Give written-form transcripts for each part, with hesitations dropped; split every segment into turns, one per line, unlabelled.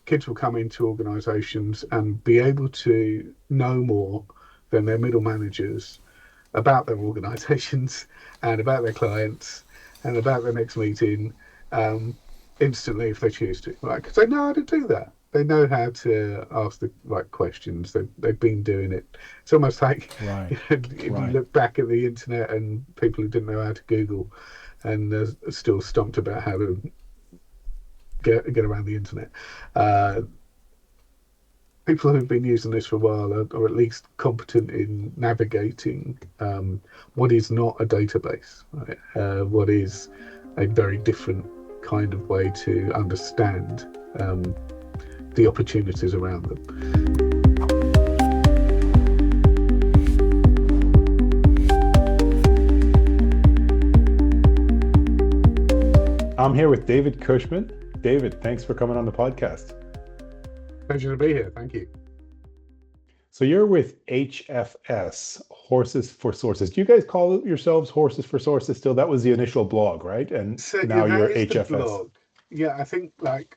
kids will come into organizations and be able to know more than their middle managers about their organizations and about their clients and about their next meeting um, instantly if they choose to, right? Because they know how to do that. They know how to ask the right questions. They've been doing it. It's almost like,
Right.
if you
Right.
look back at the internet and people who didn't know how to Google and are still stumped about how to get around the internet. Uh, People who've been using this for a while are at least competent in navigating what is not a database, right? What is a very different kind of way to understand the opportunities around them.
I'm here with David Cushman. David, thanks for coming on the podcast.
Pleasure to be here. Thank you.
So you're with HFS, Horses for Sources. Do you guys call yourselves Horses for Sources still? That was the initial blog, right? And
So yeah,
now
that
you're
is the
HFS.
blog. Yeah, I think like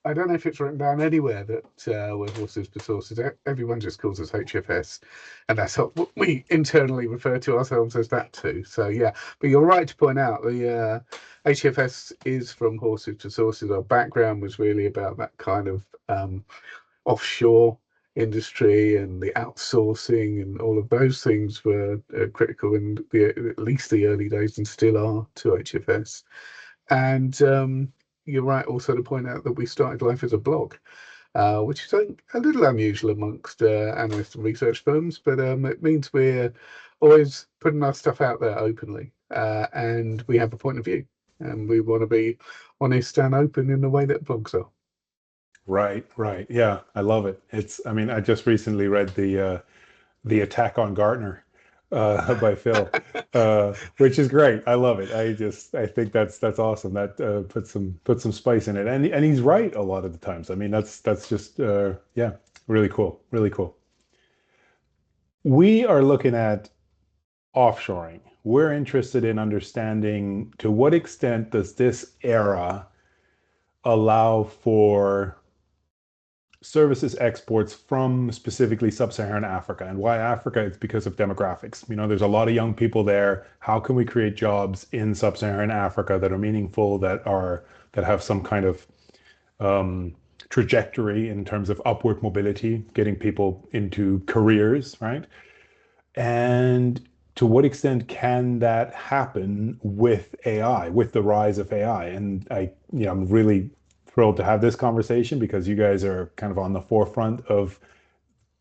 I don't know if it's written down anywhere that we're horses for sources. Everyone just calls us HFS, and that's what we internally refer to ourselves as that too. So yeah, but you're right to point out the HFS is from horses to sources. Our background was really about that kind of offshore industry and the outsourcing and all of those things were critical in at least the early days and still are to HFS. And you're right also to point out that we started life as a blog, which is a little unusual amongst analyst and research firms, but it means we're always putting our stuff out there openly, and we have a point of view, and we want to be honest and open in the way that blogs are.
Right, right. Yeah, I love it. I mean, I just recently read the Attack on Gartner by Phil, which is great. I love it. I think that's awesome. That put some spice in it, and he's right a lot of the times. I mean, that's just yeah, really cool, really cool. We are looking at offshoring. We're interested in understanding to what extent does this era allow for services exports from specifically sub-Saharan Africa. And why Africa? It's because of demographics. You know, there's a lot of young people there. How can we create jobs in sub-Saharan Africa that are meaningful, that have some kind of trajectory in terms of upward mobility, getting people into careers, right? And to what extent can that happen with AI, with the rise of AI? And I'm really thrilled to have this conversation because you guys are kind of on the forefront of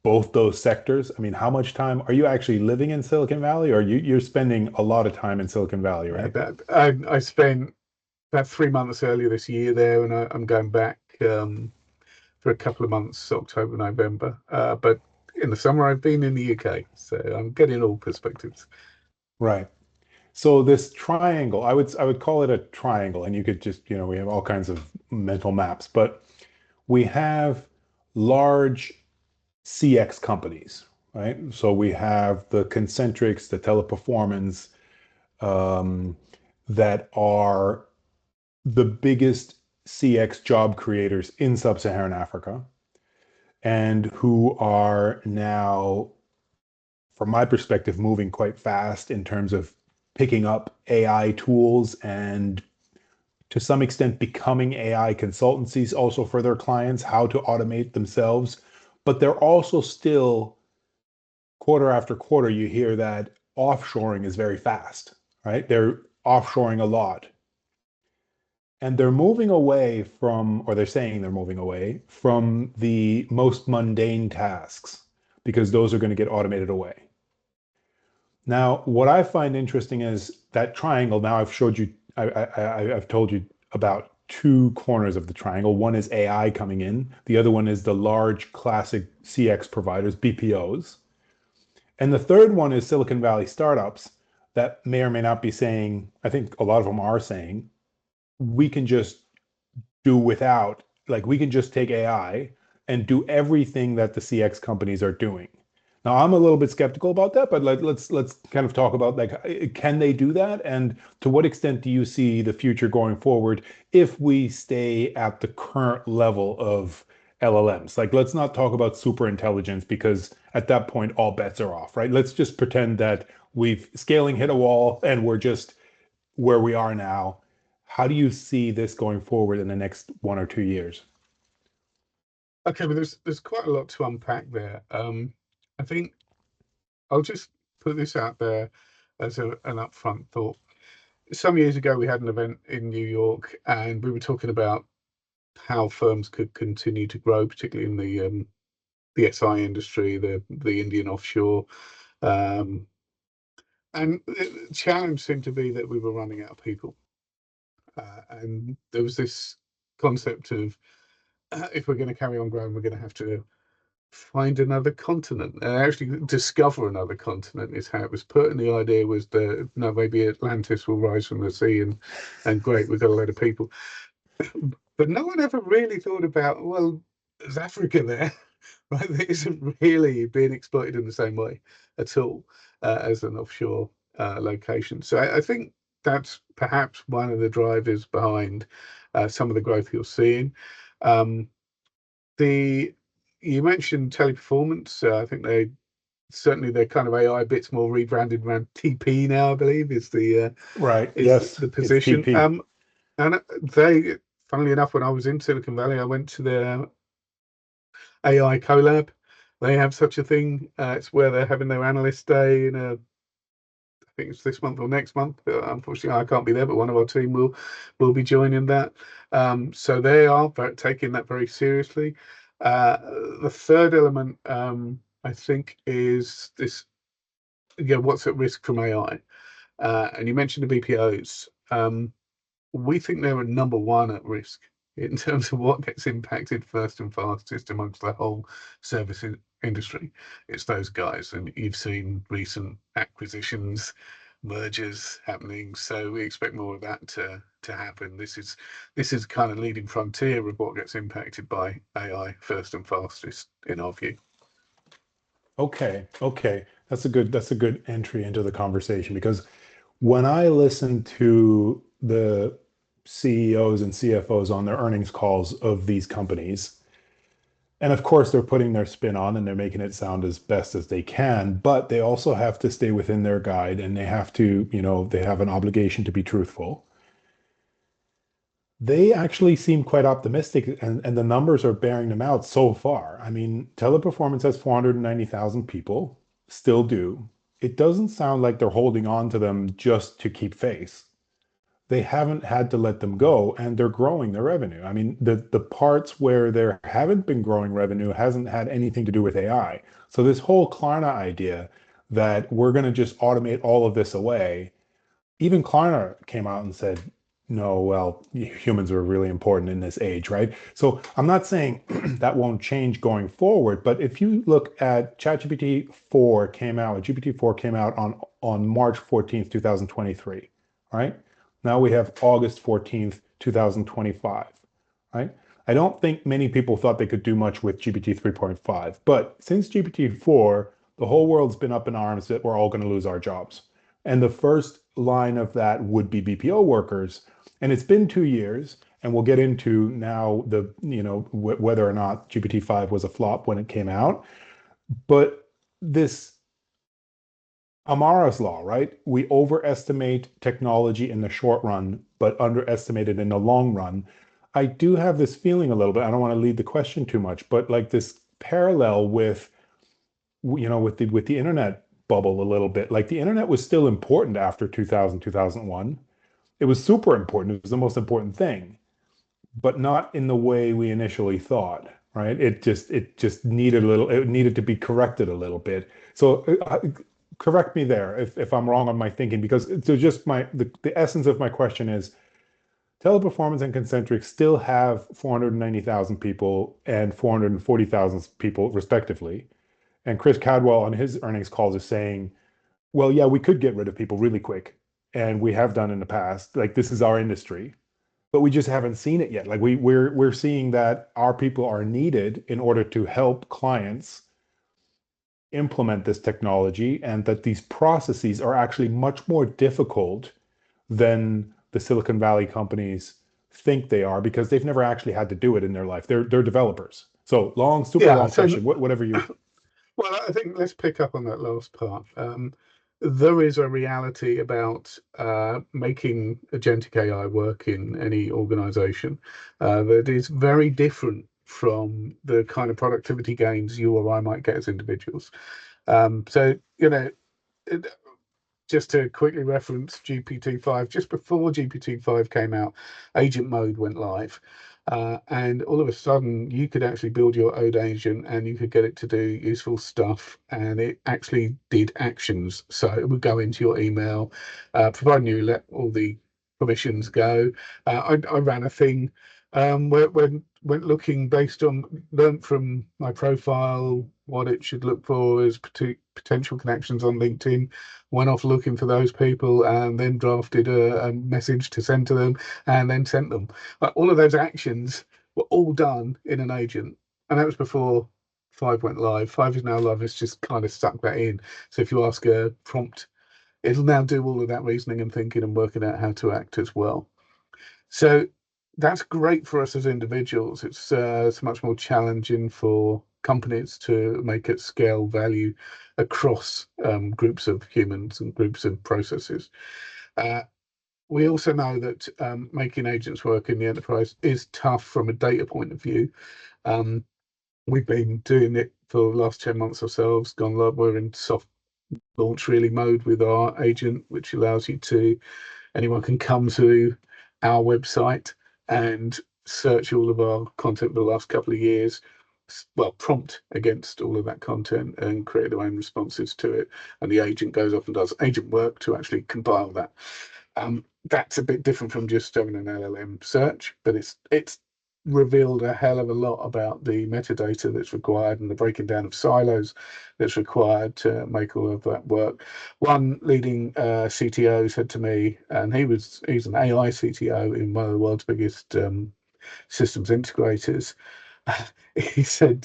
both those sectors. I mean, how much time are you actually living in Silicon Valley, or you're spending a lot of time in Silicon Valley,
Yeah,
right?
that I spent about 3 months earlier this year there, and I'm going back for a couple of months, October, November. But in the summer, I've been in the UK, so I'm getting all perspectives.
Right. So this triangle, I would call it a triangle, and you could just, we have all kinds of mental maps, but we have large CX companies, right? So we have the Concentrics, the Teleperformance, um, that are the biggest CX job creators in sub-Saharan Africa, and who are now, from my perspective, moving quite fast in terms of picking up AI tools and to some extent becoming AI consultancies also for their clients, how to automate themselves. But they're also still, quarter after quarter, you hear that offshoring is very fast, right? They're offshoring a lot. And they're moving away from, or they're saying they're moving away from the most mundane tasks because those are going to get automated away. Now, what I find interesting is that triangle. Now, I've showed you, I've told you about two corners of the triangle. One is AI coming in, the other one is the large classic CX providers, BPOs. And the third one is Silicon Valley startups that may or may not be saying, I think a lot of them are saying, we can just do without, like, we can just take AI and do everything that the CX companies are doing. Now, I'm a little bit skeptical about that, but let's kind of talk about like, can they do that? And to what extent do you see the future going forward if we stay at the current level of LLMs? Like, let's not talk about super intelligence because at that point, all bets are off, right? Let's just pretend that we've scaling hit a wall and we're just where we are now. How do you see this going forward in the next 1 or 2 years?
Okay, but there's quite a lot to unpack there. I think I'll just put this out there as an upfront thought. Some years ago, we had an event in New York, and we were talking about how firms could continue to grow, particularly in the SI industry, the Indian offshore. Um, and the challenge seemed to be that we were running out of people. And there was this concept of if we're going to carry on growing, we're going to have to find another continent and actually discover another continent is how it was put. And the idea was that no, maybe Atlantis will rise from the sea and great, we've got a load of people. But no one ever really thought about, well, there's Africa there, right? That isn't really being exploited in the same way at all as an offshore location. So I think that's perhaps one of the drivers behind some of the growth you're seeing. Um, the You mentioned teleperformance. I think they certainly their kind of AI bits more rebranded around TP now. I believe
Right.
is
Yes,
the
it's
position.
TP.
And they, funnily enough, when I was in Silicon Valley, I went to their AI collab. They have such a thing. It's where they're having their analyst day in I think it's this month or next month. Unfortunately, I can't be there, but one of our team will be joining that. So they are taking that very seriously. Uh, the third element, I think, is this. What's at risk from AI? And you mentioned the BPOs. We think they're number one at risk in terms of what gets impacted first and fastest amongst the whole service industry. It's those guys, and you've seen recent acquisitions, mergers happening. So we expect more of that to happen. This is kind of leading frontier of what gets impacted by AI first and fastest, in our view.
Okay, okay. That's a good entry into the conversation because when I listen to the CEOs and CFOs on their earnings calls of these companies, and of course they're putting their spin on and they're making it sound as best as they can, but they also have to stay within their guide and they have to, they have an obligation to be truthful. They actually seem quite optimistic, and the numbers are bearing them out so far. I mean, Teleperformance has 490,000 people, still do. It doesn't sound like they're holding on to them just to keep face. They haven't had to let them go, and they're growing their revenue. I mean, the parts where there haven't been growing revenue hasn't had anything to do with AI. So this whole Klarna idea that we're going to just automate all of this away, even Klarna came out and said, no, well, humans are really important in this age, right? So I'm not saying that won't change going forward, but if you look at ChatGPT 4 came out, GPT-4 came out on March 14th, 2023, right? Now we have August 14th, 2025, right? I don't think many people thought they could do much with GPT 3.5, but since GPT 4, the whole world's been up in arms that we're all going to lose our jobs. And the first line of that would be BPO workers. And it's been 2 years, and we'll get into now whether or not GPT-5 was a flop when it came out. But this Amara's law, right? We overestimate technology in the short run, but underestimate it in the long run. I do have this feeling a little bit. I don't want to lead the question too much, but like this parallel with with the internet bubble a little bit. Like the internet was still important after 2000, 2001. It was super important. It was the most important thing, but not in the way we initially thought, right? It just needed a little, it needed to be corrected a little bit. So correct me there if I'm wrong on my thinking, because so just the essence of my question is Teleperformance and Concentric still have 490,000 people and 440,000 people respectively. And Chris Cadwell on his earnings calls is saying, well, yeah, we could get rid of people really quick. And we have done in the past. Like this is our industry, but we just haven't seen it yet. Like we're seeing that our people are needed in order to help clients implement this technology, and that these processes are actually much more difficult than the Silicon Valley companies think they are, because they've never actually had to do it in their life. They're developers. So super long question, whatever you.
Well, I think let's pick up on that last part. There is a reality about making agentic AI work in any organization that is very different from the kind of productivity gains you or I might get as individuals. So, just to quickly reference GPT-5, just before GPT-5 came out, agent mode went live. And all of a sudden, you could actually build your own agent and you could get it to do useful stuff. And it actually did actions. So it would go into your email, providing you let all the permissions go. I ran a thing where went looking based on, learned from my profile what it should look for as potential connections on LinkedIn, went off looking for those people, and then drafted a message to send to them, and then sent them. But all of those actions were all done in an agent, and that was before 5 went live. 5 is now live. It's just kind of stuck that in. So if you ask a prompt, it'll now do all of that reasoning and thinking and working out how to act as well. So that's great for us as individuals. It's much more challenging for companies to make it scale value across groups of humans and groups of processes. We also know that making agents work in the enterprise is tough from a data point of view. We've been doing it for the last 10 months ourselves, gone live. We're in soft launch really mode with our agent, which allows you to, anyone can come to our website and search all of our content for the last couple of years, well, prompt against all of that content and create their own responses to it. And the agent goes off and does agent work to actually compile that. That's a bit different from just having an LLM search, but it's revealed a hell of a lot about the metadata that's required and the breaking down of silos that's required to make all of that work. One leading CTO said to me, and he's an AI CTO in one of the world's biggest systems integrators. He said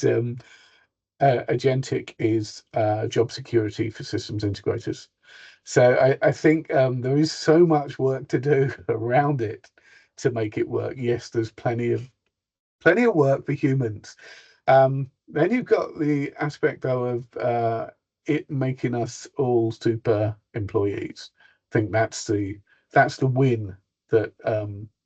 Agentic is job security for systems integrators. So I think there is so much work to do around it to make it work. Yes, there's plenty of work for humans. Then you've got the aspect though of it making us all super employees. I think that's the win that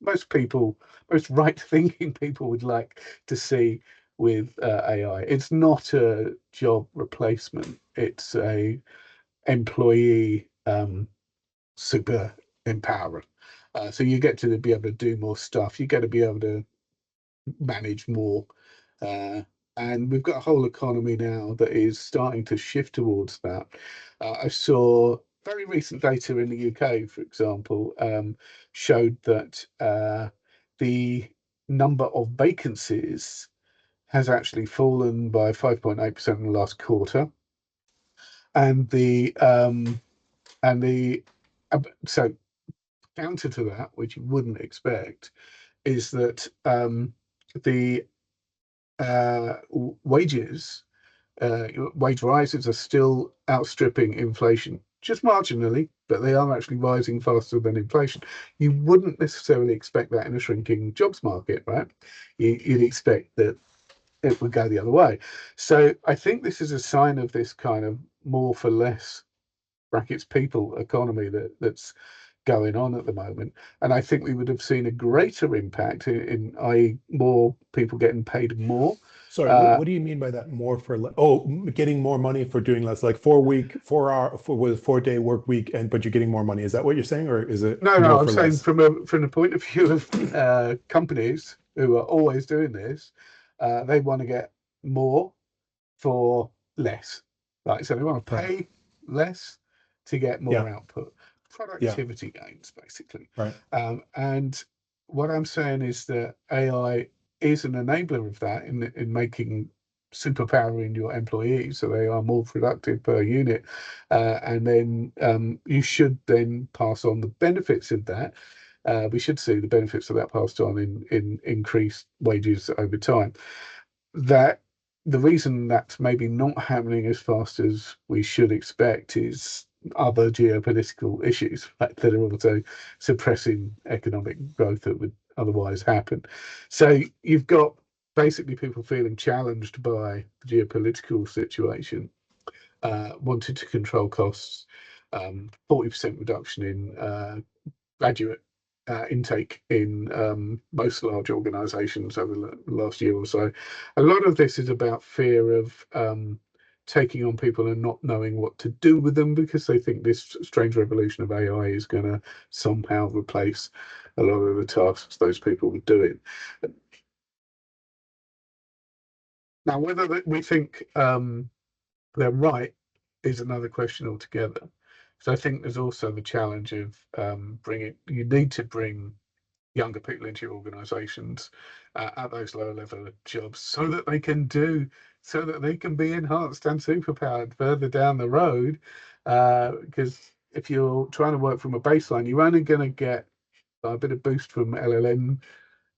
most right-thinking people would like to see with AI. It's not a job replacement. It's a employee super empowerer. So you get to be able to do more stuff. You get to be able to manage more. And we've got a whole economy now that is starting to shift towards that. I saw very recent data in the UK, for example, showed that the number of vacancies has actually fallen by 5.8% in the last quarter. And so counter to that, which you wouldn't expect, is that the wages, wage rises are still outstripping inflation, just marginally, but they are actually rising faster than inflation. You wouldn't necessarily expect that in a shrinking jobs market, right? You'd expect that it would go the other way. So I think this is a sign of this kind of more for less brackets people economy that's going on at the moment. And I think we would have seen a greater impact in i.e. more people getting paid more.
Sorry, what do you mean by that? More for getting more money for doing less, like 4-day work week, but you're getting more money. Is that what you're saying, or is it
No, I'm saying
less?
from the point of view of companies who are always doing this, they want to get more for less. Right, so they want to pay less to get more output. Productivity gains, basically.
Right.
And what I'm saying is that AI is an enabler of that in making superpowering your employees so they are more productive per unit. And then you should then pass on the benefits of that. We should see the benefits of that passed on in increased wages over time. That the reason that's maybe not happening as fast as we should expect is other geopolitical issues that are also suppressing economic growth that would otherwise happen. So you've got basically people feeling challenged by the geopolitical situation, wanted to control costs, 40% reduction in graduate intake in most large organizations over the last year or so. A lot of this is about fear of taking on people and not knowing what to do with them because they think this strange revolution of AI is going to somehow replace a lot of the tasks those people were doing. Now, whether we think they're right is another question altogether. So I think there's also the challenge of you need to bring younger people into your organizations at those lower level jobs so that they can be enhanced and superpowered further down the road. Because if you're trying to work from a baseline, you're only going to get a bit of boost from LLM.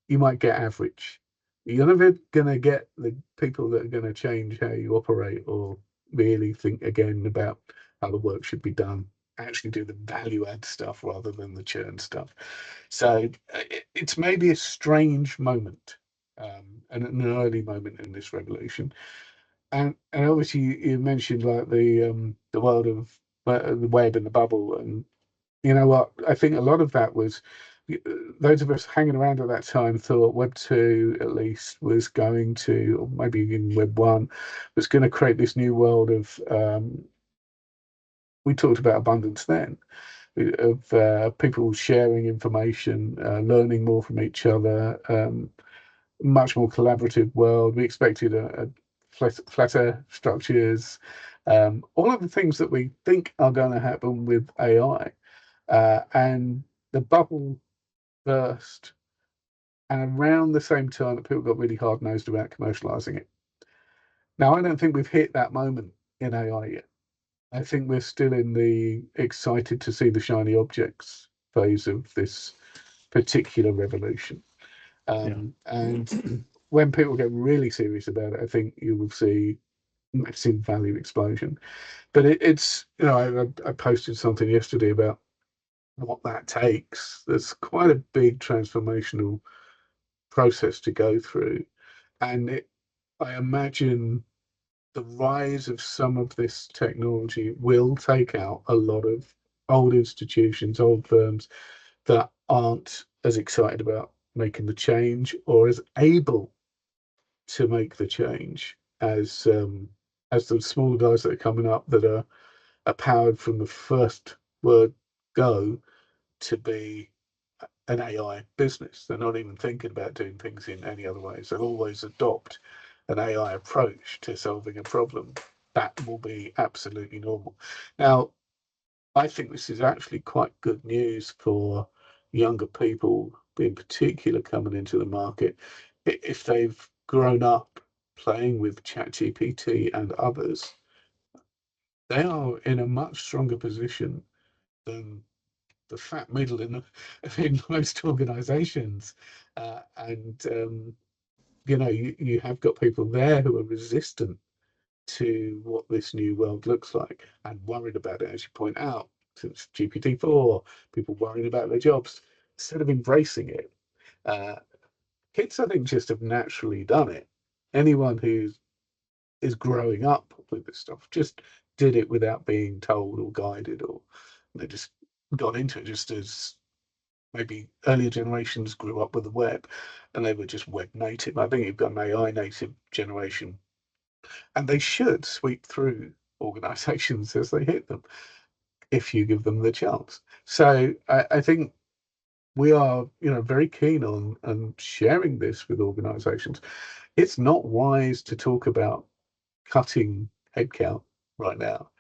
You might get average. You're never going to get the people that are going to change how you operate or really think again about how the work should be done, actually do the value add stuff rather than the churn stuff. So it's maybe a strange moment and an early moment in this revolution. And obviously you mentioned like the world of the web and the bubble, and you know what? I think a lot of that was those of us hanging around at that time thought Web 2 at least was going to, or maybe even Web 1, was going to create this new world of, we talked about abundance then, of people sharing information, learning more from each other, much more collaborative world. We expected a flatter structures, all of the things that we think are going to happen with AI. And the bubble burst, and around the same time that people got really hard-nosed about commercializing it. Now, I don't think we've hit that moment in AI yet. I think we're still in the excited to see the shiny objects phase of this particular revolution. And when people get really serious about it, I think you will see massive value explosion. But it's, you know, I posted something yesterday about what that takes. There's quite a big transformational process to go through. And I imagine the rise of some of this technology will take out a lot of old institutions, old firms that aren't as excited about making the change or as able to make the change as the smaller guys that are coming up that are powered from the first word go to be an AI business. They're not even thinking about doing things in any other ways. They'll always adopt an AI approach to solving a problem. That will be absolutely normal. Now, I think this is actually quite good news for younger people, in particular, coming into the market. If they've grown up playing with ChatGPT and others, they are in a much stronger position than the fat middle in most organizations. And you know, you have got people there who are resistant to what this new world looks like and worried about it, as you point out, since GPT-4, people worried about their jobs instead of embracing it. Uh, Kids, I think, just have naturally done it. Anyone who is growing up with this stuff just did it without being told or guided, or they just got into it just as maybe earlier generations grew up with the web and they were just web native. I think you've got an AI native generation, and they should sweep through organizations as they hit them if you give them the chance. So I think we are, you know, very keen on sharing this with organizations. It's not wise to talk about cutting headcount right now.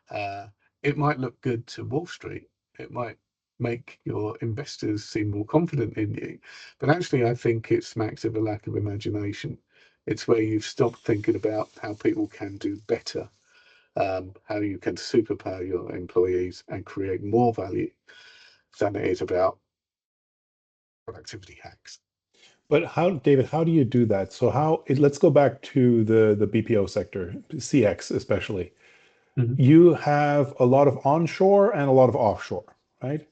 Uh, it might look good to Wall Street. It might make your investors seem more confident in you. But actually, I think it smacks of a lack of imagination. It's where you've stopped thinking about how people can do better, how you can superpower your employees and create more value than it is about productivity hacks.
But how, David, how do you do that? So let's go back to the BPO sector, CX especially.
Mhm.
You have a lot of onshore and a lot of offshore, right?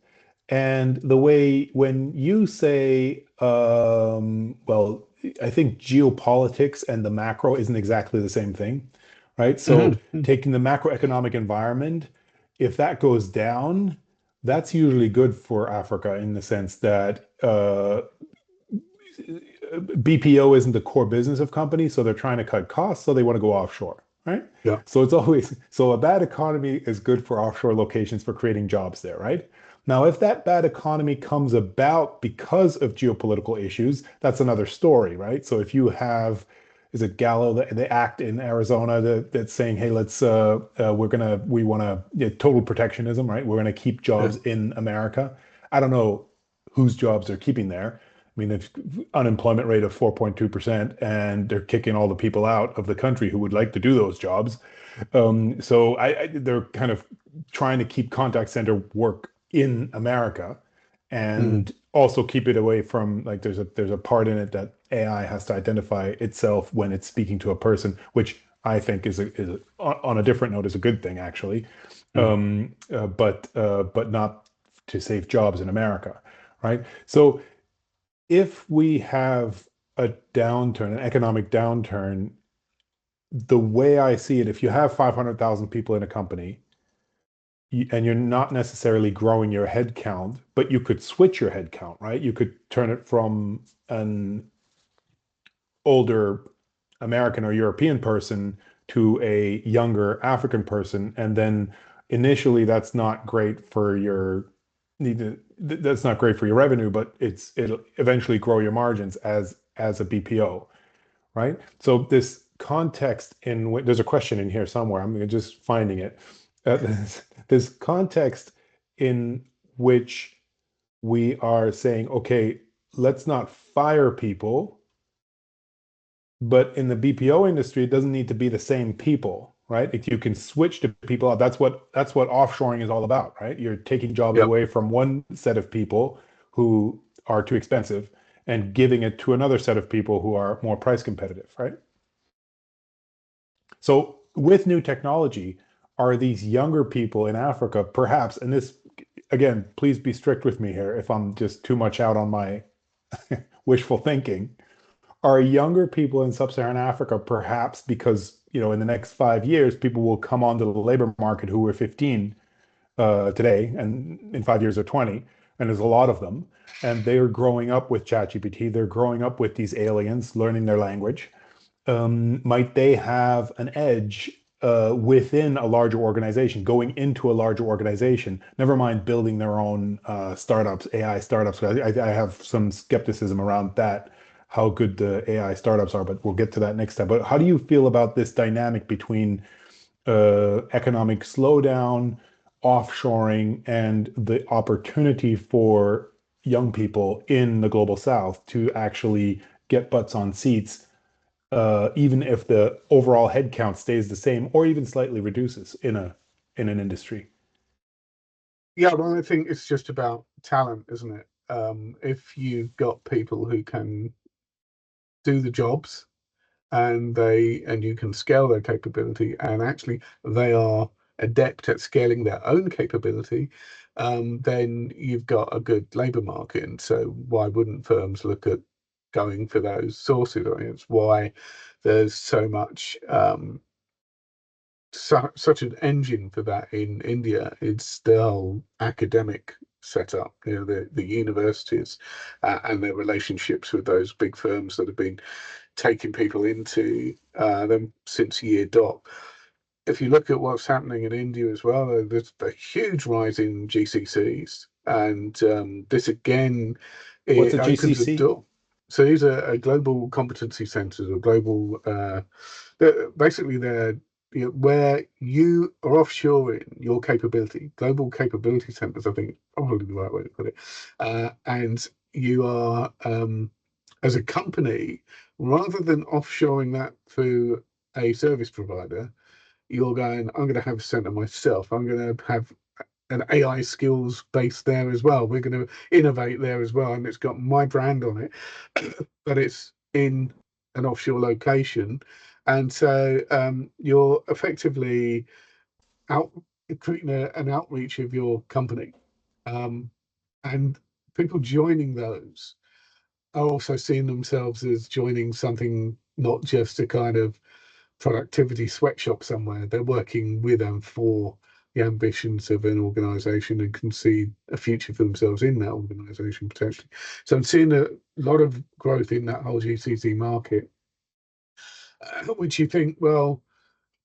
And the way when you say, well, I think geopolitics and the macro isn't exactly the same thing, right? So
Mhm.
taking the macroeconomic environment, if that goes down, that's usually good for Africa in the sense that BPO isn't the core business of companies, so they're trying to cut costs, so they want to go offshore, right?
Yeah.
So it's always so a bad economy is good for offshore locations for creating jobs there, right? Now, if that bad economy comes about because of geopolitical issues, that's another story, right? So if you have, is it Gallo, the act in Arizona that's saying, hey, we want to, yeah, total protectionism, right? We're going to keep
Yeah.
jobs in America. I don't know whose jobs they're keeping there. I mean, if unemployment rate of 4.2% and they're kicking all the people out of the country who would like to do those jobs. So they're kind of trying to keep contact center work in America
Mhm.
and also keep it away from like there's a part in it that AI has to identify itself when it's speaking to a person, which I think is on a different note is a good thing actually,
Mhm.
but not to save jobs in America, right? So if we have a downturn, an economic downturn, the way I see it, if you have 500,000 people in a company and you're not necessarily growing your head count, but you could switch your head count, right? You could turn it from an older American or European person to a younger African person, and then initially that's not great for your that's not great for your revenue, but it'll eventually grow your margins as a BPO, right? So this context in there's a question in here somewhere. I'm just finding it. This context in which we are saying, okay, let's not fire people, but in the BPO industry, it doesn't need to be the same people, right? If you can switch to people, that's what offshoring is all about, right? You're taking jobs
Yep.
away from one set of people who are too expensive and giving it to another set of people who are more price competitive, right? So with new technology, are these younger people in Africa perhaps, and this again, please be strict with me here if I'm just too much out on my wishful thinking, are younger people in sub-Saharan Africa perhaps because, in the next 5 years, people will come onto the labor market who were 15 today, and in 5 years they're 20, and there's a lot of them, and they are growing up with ChatGPT, they're growing up with these aliens, learning their language. Might they have an edge within a larger organization, going into a larger organization? Never mind building their own startups, AI startups. I have some skepticism around that, how good the AI startups are, but we'll get to that next time. But how do you feel about this dynamic between economic slowdown, offshoring, and the opportunity for young people in the global south to actually get butts on seats, even if the overall headcount stays the same or even slightly reduces in an industry?
Yeah, well, I think it's just about talent, isn't it? If you've got people who can do the jobs and you can scale their capability, and actually they are adept at scaling their own capability, then you've got a good labor market. And so why wouldn't firms look at going for those sources? I mean, it's why there's so much such an engine for that in India. It's the whole academic setup, the universities and their relationships with those big firms that have been taking people into them since year dot. If you look at what's happening in India as well, there's a huge rise in GCCs, and this again,
What's a
it opens a
GCC?
door. So these are global competency centers or global, basically they're where you are offshoring your capability, global capability centers, I think probably the right way to put it, and you are as a company, rather than offshoring that through a service provider, you're going, I'm going to have a center myself. I'm going to have an AI skills base there as well. We're going to innovate there as well, and it's got my brand on it, but it's in an offshore location, and so you're effectively out creating an outreach of your company, and people joining those are also seeing themselves as joining something, not just a kind of productivity sweatshop somewhere. They're working with and for the ambitions of an organization and can see a future for themselves in that organization potentially. So I'm seeing a lot of growth in that whole GCC market, which you think, well,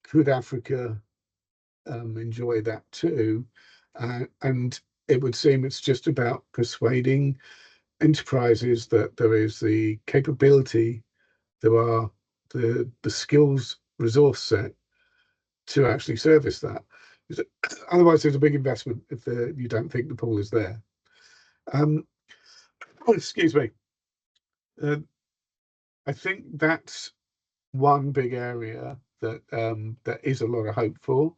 could Africa enjoy that too? And it would seem it's just about persuading enterprises that there is the capability, there are the skills resource set to actually service that. Otherwise, there's a big investment if you don't think the pool is there. Excuse me. I think that's one big area that that is a lot of hope for.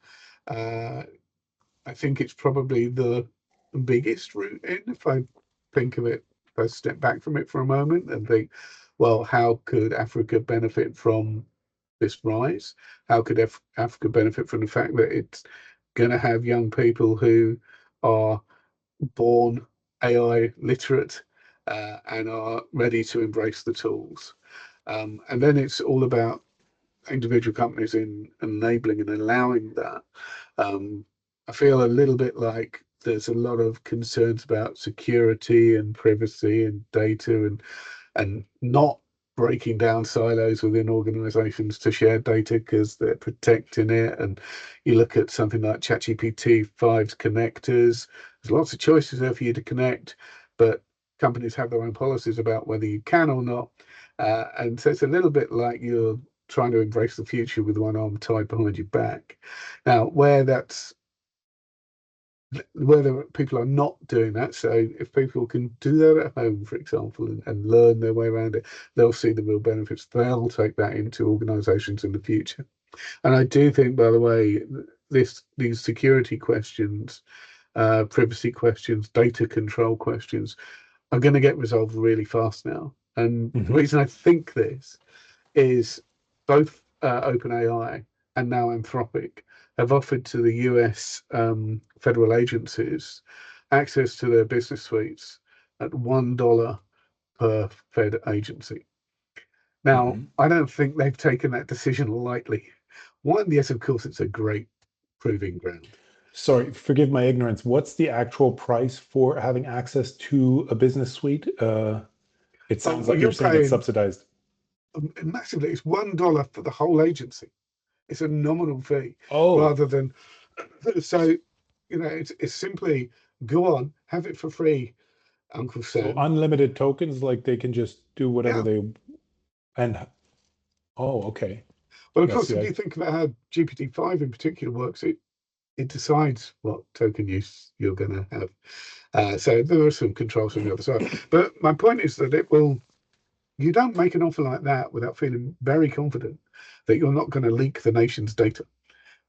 I think it's probably the biggest route in, if I think of it, if I step back from it for a moment and think, well, how could Africa benefit from this rise? How could Africa benefit from the fact that it's going to have young people who are born AI literate and are ready to embrace the tools? And then it's all about individual companies in enabling and allowing that. I feel a little bit like there's a lot of concerns about security and privacy and data and not breaking down silos within organizations to share data because they're protecting it. And you look at something like ChatGPT 5's connectors, there's lots of choices there for you to connect, but companies have their own policies about whether you can or not. And so it's a little bit like you're trying to embrace the future with one arm tied behind your back. Now, where the people are not doing that, so if people can do that at home, for example, and learn their way around it, they'll see the real benefits. They'll take that into organizations in the future. And I do think, by the way, these security questions, privacy questions, data control questions are going to get resolved really fast now. And the reason I think this is both OpenAI and now Anthropic have offered to the US federal agencies access to their business suites at $1 per Fed agency. Now, I don't think they've taken that decision lightly. One, yes, of course, it's a great proving ground.
Sorry, forgive my ignorance. What's the actual price for having access to a business suite? It sounds like you're saying it's subsidized.
Massively. It's $1 for the whole agency. It's a nominal fee rather than so. You know, it's simply go on, have it for free, Uncle Sam.
So unlimited tokens, like they can just do whatever they and okay.
Well, of course, if you think about how GPT-5 in particular works, it decides what token use you're going to have. So there are some controls from the other side. But my point is that you don't make an offer like that without feeling very confident that you're not going to leak the nation's data.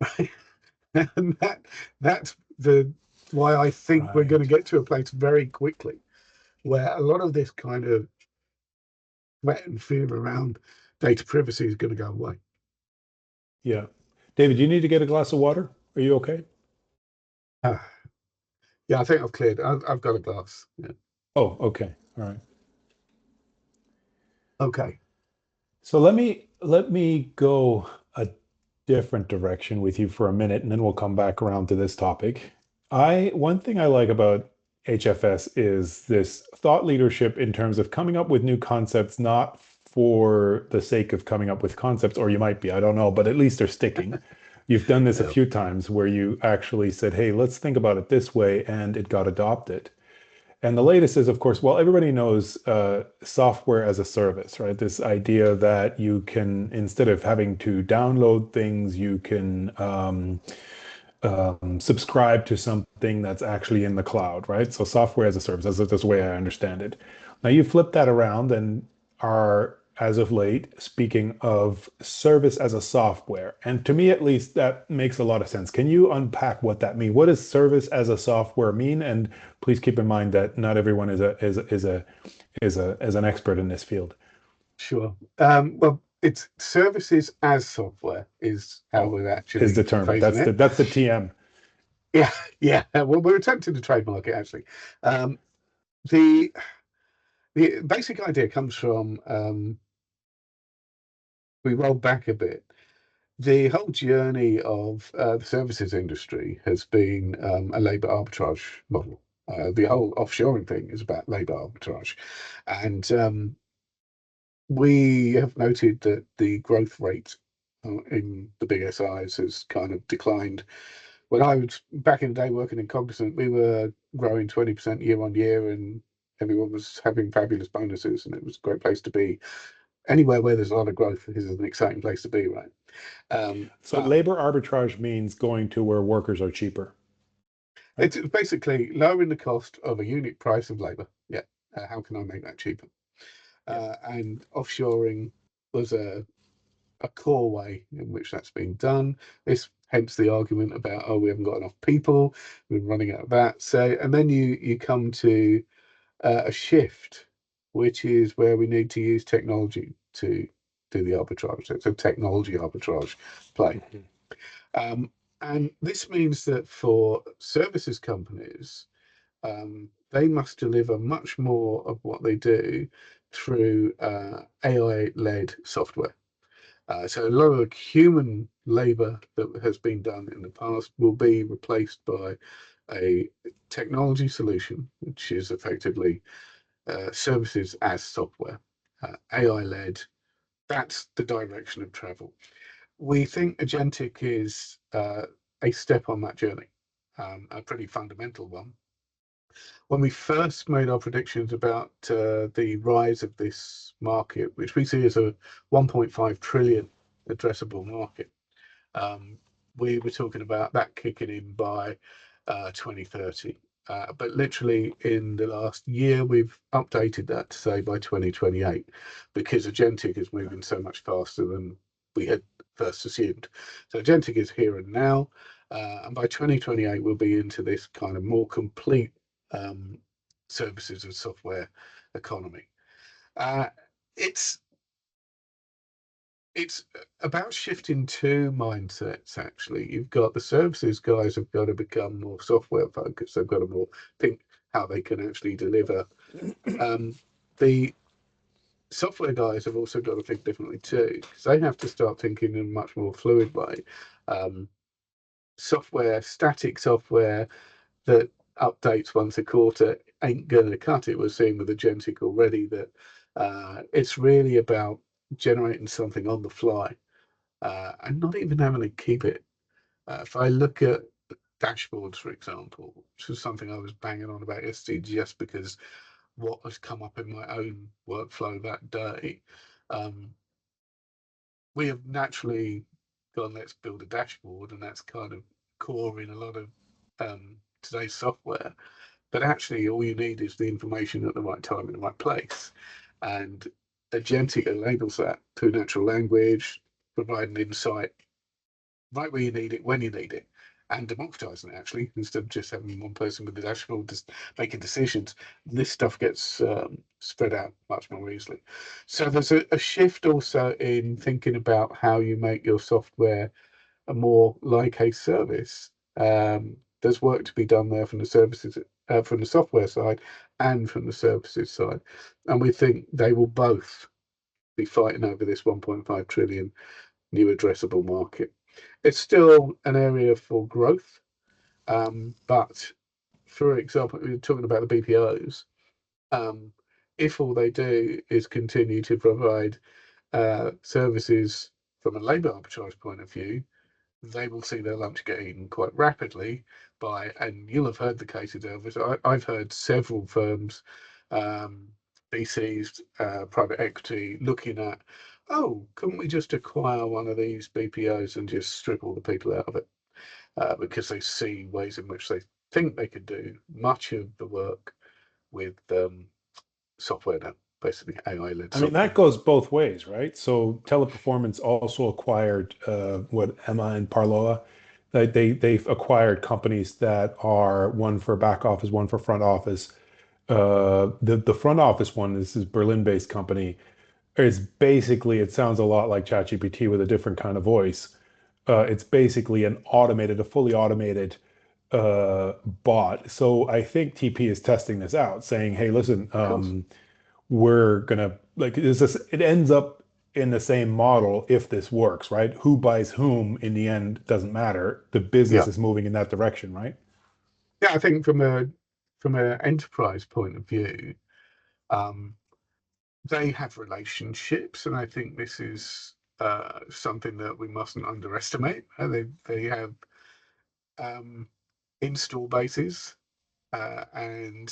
Right? And that's why I think we're going to get to a place very quickly where a lot of this kind of threat and fear around data privacy is going to go away.
Yeah. David, you need to get a glass of water? Are you okay?
Yeah, I think I've cleared. I've got a glass. Yeah.
Oh, okay. All right.
Okay.
So let me go a different direction with you for a minute, and then we'll come back around to this topic. One thing I like about HFS is this thought leadership in terms of coming up with new concepts, not for the sake of coming up with concepts, or you might be, I don't know, but at least they're sticking. You've done this a few times where you actually said, hey, let's think about it this way, and it got adopted. And the latest is, of course, well, everybody knows software as a service, right? This idea that you can, instead of having to download things, you can subscribe to something that's actually in the cloud, right? So software as a service, that's the way I understand it. Now you flip that around and are as of late speaking of service as a software. And to me, at least, that makes a lot of sense. Can you unpack what that means? What does service as a software mean? And please keep in mind that not everyone is an expert in this field.
Sure. Well, it's services as software is how
Oh,
we're
is
actually
the term.
phrasing it.
That's the TM.
Yeah, yeah. Well, we're attempting to trademark it actually. The the basic idea comes from we roll back a bit. The whole journey of the services industry has been a labour arbitrage model. The whole offshoring thing is about labour arbitrage, and we have noted that the growth rate in the big SIs has kind of declined. When I was back in the day working in Cognizant, we were growing 20% year on year, and everyone was having fabulous bonuses, and it was a great place to be. Anywhere where there's a lot of growth is an exciting place to be, right?
So
But
labor arbitrage means going to where workers are cheaper, right?
it's basically lowering the cost of a unit price of labour. Yeah, how can I make that cheaper?
Yeah.
And offshoring was a core way in which that's been done. This hence the argument about, oh, we haven't got enough people, we're running out of that. So, and then you come to a shift, which is where we need to use technology to do the arbitrage. So it's a technology arbitrage play. And this means that for services companies, they must deliver much more of what they do through AI-led software. So a lot of human labour that has been done in the past will be replaced by a technology solution, which is effectively services as software, AI-led. That's the direction of travel. We think Agentic is a step on that journey, a pretty fundamental one. When we first made our predictions about the rise of this market, which we see as a 1.5 trillion addressable market, we were talking about that kicking in by 2030. But literally in the last year, we've updated that to say by 2028, because Agentic is moving so much faster than we had first assumed. So Agentic is here and now, and by 2028, we'll be into this kind of more complete services and software economy. It's it's about shifting two mindsets, actually. You've got the services guys have got to become more software focused. They've got to more think how they can actually deliver. The software guys have also got to think differently too, because they have to start thinking in a much more fluid way. Static software that updates once a quarter ain't going to cut it. We're seeing with Agentic already that it's really about generating something on the fly and not even having to keep it. If I look at dashboards, for example, which was something I was banging on about yesterday just because what has come up in my own workflow that day, we have naturally gone, let's build a dashboard, and that's kind of core in a lot of today's software. But actually, all you need is the information at the right time in the right place. And Agentic enables that through natural language, providing insight right where you need it, when you need it, and democratizing it actually, instead of just having one person with the dashboard just making decisions. This stuff gets spread out much more easily. So there's a shift also in thinking about how you make your software a more like a service. There's work to be done there from the services, from the software side, and from the services side, and we think they will both be fighting over this 1.5 trillion new addressable market. It's still an area for growth, but for example, we were talking about the BPOs. If all they do is continue to provide services from a labour arbitrage point of view, they will see their lunch get eaten quite rapidly by, and you'll have heard the cases, Elvis. I've heard several firms, VCs, private equity, looking at, oh, couldn't we just acquire one of these BPOs and just strip all the people out of it? Because they see ways in which they think they could do much of the work with software now, basically AI-led
I mean,
software.
that goes both ways, right? So Teleperformance also acquired what Emma and Parloa. They've acquired companies that are one for back office, one for front office. The front office one, this is Berlin-based company, is basically, it sounds a lot like ChatGPT with a different kind of voice. It's basically a fully automated bot. So I think TP is testing this out, saying, "Hey, listen,
Of course.
we're gonna like it ends up in the same model if this works, right? Who buys whom in the end doesn't matter. The business
Yeah.
is moving in that direction, right?"
Yeah, I think from a enterprise point of view, um, they have relationships, and I think this is something that we mustn't underestimate. They have um, install bases, and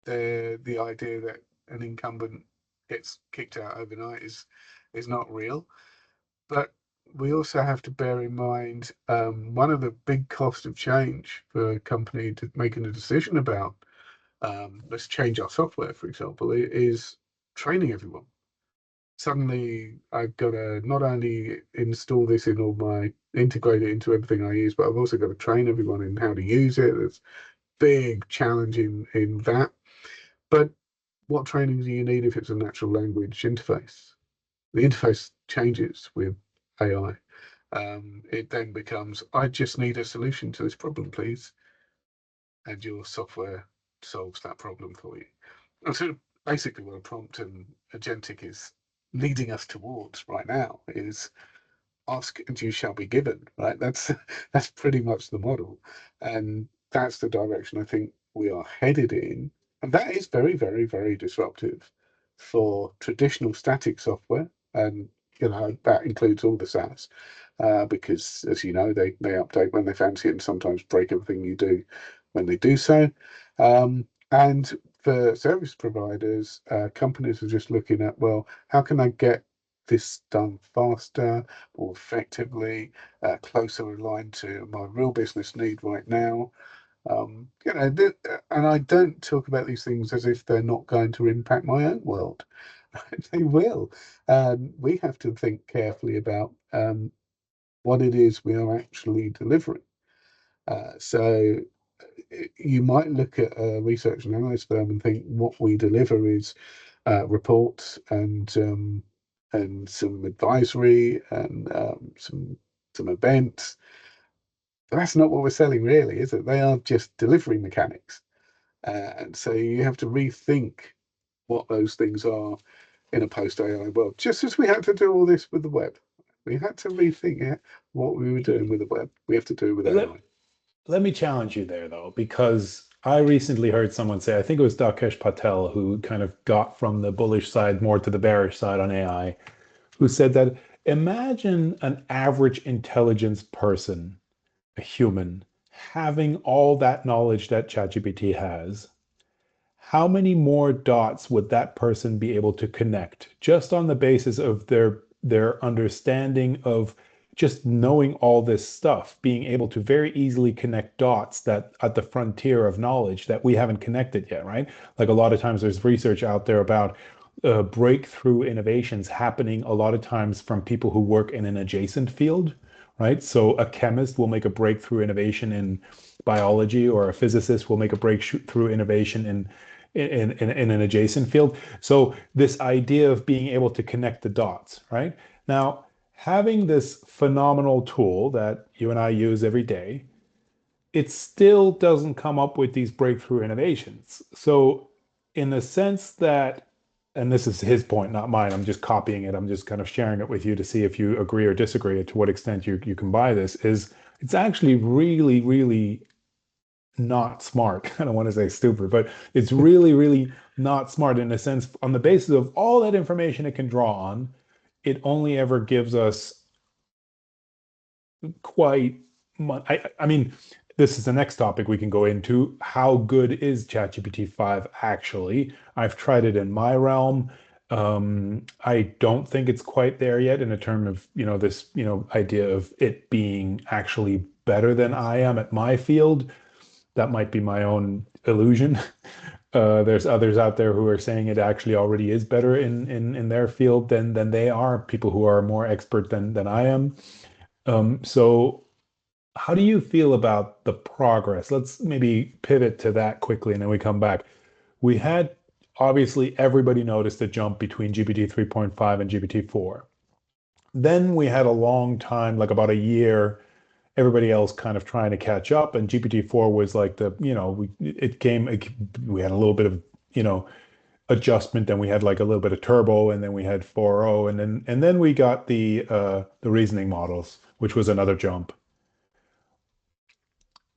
the idea that an incumbent gets kicked out overnight is not real. But we also have to bear in mind one of the big costs of change for a company to making a decision about let's change our software, for example, is training everyone. Suddenly, I've got to not only install this in all my integrate it into everything I use, but I've also got to train everyone in how to use it. There's big challenge in that. But what training do you need if it's a natural language interface? The interface changes with AI. It then becomes, I just need a solution to this problem, please. And your software solves that problem for you. And so basically what a prompt and agentic is leading us towards right now is ask and you shall be given, right? That's pretty much the model. And that's the direction I think we are headed in. And that is very, very, very disruptive for traditional static software. And that includes all the SaaS, because as you know, they update when they fancy it and sometimes break everything you do when they do so. And for service providers, companies are just looking at, well, how can I get this done faster, more effectively, closer aligned to my real business need right now. And I don't talk about these things as if they're not going to impact my own world. They will. We have to think carefully about what it is we are actually delivering. So you might look at a research and analysis firm and think what we deliver is reports and some advisory and some events. But that's not what we're selling, really, is it? They are just delivery mechanics, and so you have to rethink what those things are in a post AI world. Just as we had to do all this with the web, we had to rethink what we were doing with the web. We have to do with
Let,
AI.
let me challenge you there, though, because I recently heard someone say, I think it was Dakesh Patel, who kind of got from the bullish side more to the bearish side on AI, who said that imagine an average intelligence person, a human, having all that knowledge that ChatGPT has. How many more dots would that person be able to connect just on the basis of their understanding of just knowing all this stuff, being able to very easily connect dots that at the frontier of knowledge that we haven't connected yet, right? Like a lot of times there's research out there about breakthrough innovations happening a lot of times from people who work in an adjacent field, right? So a chemist will make a breakthrough innovation in biology, or a physicist will make a breakthrough innovation in an adjacent field. So this idea of being able to connect the dots, right? Now, having this phenomenal tool that you and I use every day, it still doesn't come up with these breakthrough innovations. So in the sense that, and this is his point, not mine, I'm just copying it, I'm just kind of sharing it with you to see if you agree or disagree to what extent you can buy this, is it's actually really, really not smart. I don't want to say stupid, but it's really, really not smart in a sense. On the basis of all that information it can draw on, it only ever gives us quite much. I mean, this is the next topic we can go into. How good is ChatGPT 5 actually? I've tried it in my realm. I don't think it's quite there yet in a term of, this, idea of it being actually better than I am at my field. That might be my own illusion. There's others out there who are saying it actually already is better in their field than they are, people who are more expert than I am. So how do you feel about the progress? Let's maybe pivot to that quickly and then we come back. We had obviously everybody noticed the jump between GPT 3.5 and GPT 4. Then we had a long time, like about a year, everybody else kind of trying to catch up, and GPT-4 was like we had a little bit of, adjustment, then we had like a little bit of turbo, and then we had 4.0, and then we got the reasoning models, which was another jump.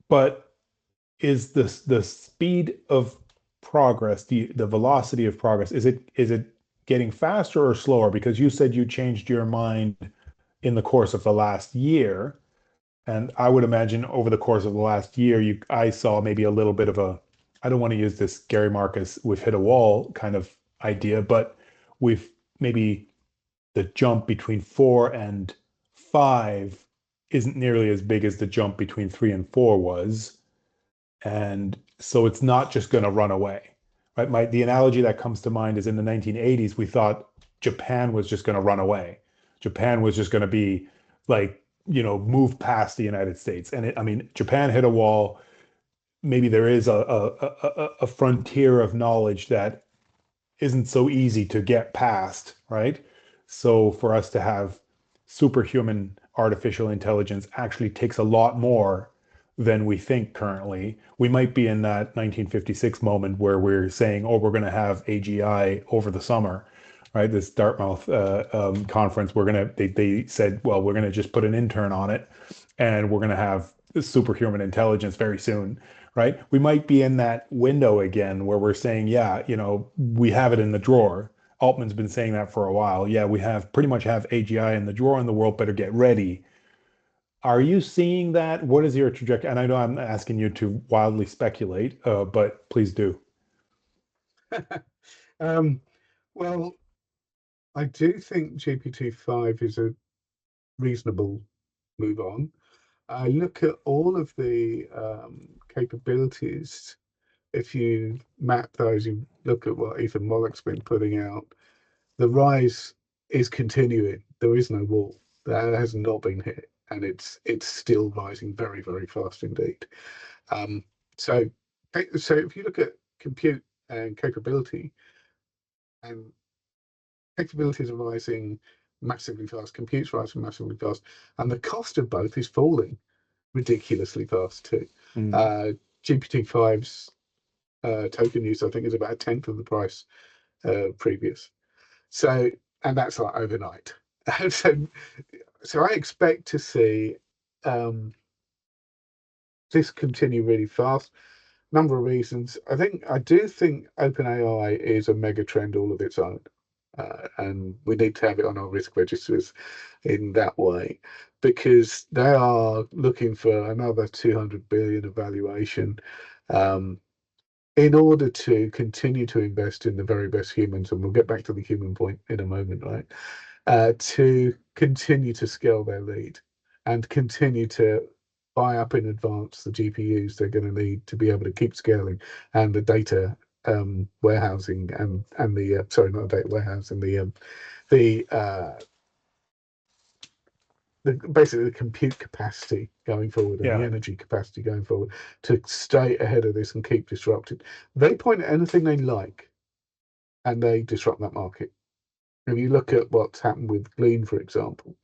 But is the speed of progress, the velocity of progress, is it getting faster or slower? Because you said you changed your mind in the course of the last year. And I would imagine over the course of the last year, I saw maybe a little bit of I don't want to use this Gary Marcus, we've hit a wall kind of idea, but we've maybe the jump between 4 and 5 isn't nearly as big as the jump between 3 and 4 was. And so it's not just going to run away, right? The analogy that comes to mind is in the 1980s, we thought Japan was just going to run away. Japan was just going to be like, move past the United States. And I mean, Japan hit a wall. Maybe there is a frontier of knowledge that isn't so easy to get past, right? So for us to have superhuman artificial intelligence actually takes a lot more than we think currently. We might be in that 1956 moment where we're saying, oh, we're going to have AGI over the summer, right? This Dartmouth conference, they said, well, we're going to just put an intern on it and we're going to have superhuman intelligence very soon, right? We might be in that window again where we're saying, yeah, we have it in the drawer. Altman's been saying that for a while. Yeah, we pretty much have AGI in the drawer, and the world better get ready. Are you seeing that? What is your trajectory? And I know I'm asking you to wildly speculate, but please do.
Well, I do think GPT-5 is a reasonable move on. I look at all of the capabilities. If you map those, you look at what Ethan Mollick's been putting out, the rise is continuing. There is no wall. That has not been hit, and it's still rising very, very fast indeed. Um, so, so if you look at compute and capability, and capabilities are rising massively fast, compute's rising massively fast, and the cost of both is falling ridiculously fast too.
Mm.
GPT-5's token use, I think, is about a tenth of the price previous. So, and that's like overnight. so, so I expect to see this continue really fast. Number of reasons. I do think OpenAI is a mega trend all of its own. And we need to have it on our risk registers in that way, because they are looking for another 200 billion of valuation in order to continue to invest in the very best humans. And we'll get back to the human point in a moment, right? To continue to scale their lead and continue to buy up in advance the GPUs they're going to need to be able to keep scaling, and the data warehousing and the sorry, not the data warehousing, the basically the compute capacity going forward and the
Yeah.
energy capacity going forward to stay ahead of this and keep disrupted. They point at anything they like and they disrupt that market. If you look at what's happened with Glean, for example,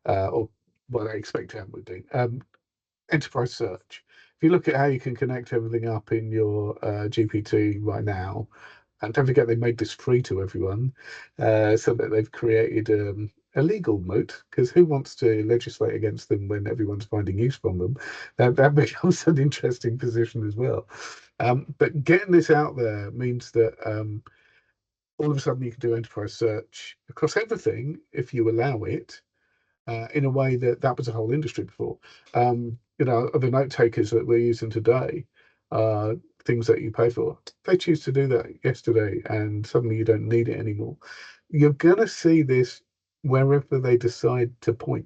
or what I expect to happen with Glean, enterprise search. If you look at how you can connect everything up in your GPT right now, and don't forget they made this free to everyone, so that they've created a legal moat, because who wants to legislate against them when everyone's finding use from them? That becomes an interesting position as well. But getting this out there means that all of a sudden you can do enterprise search across everything if you allow it, in a way that was a whole industry before. The note takers that we're using today, things that you pay for, they choose to do that yesterday, and suddenly you don't need it anymore. You're going to see this wherever they decide to point.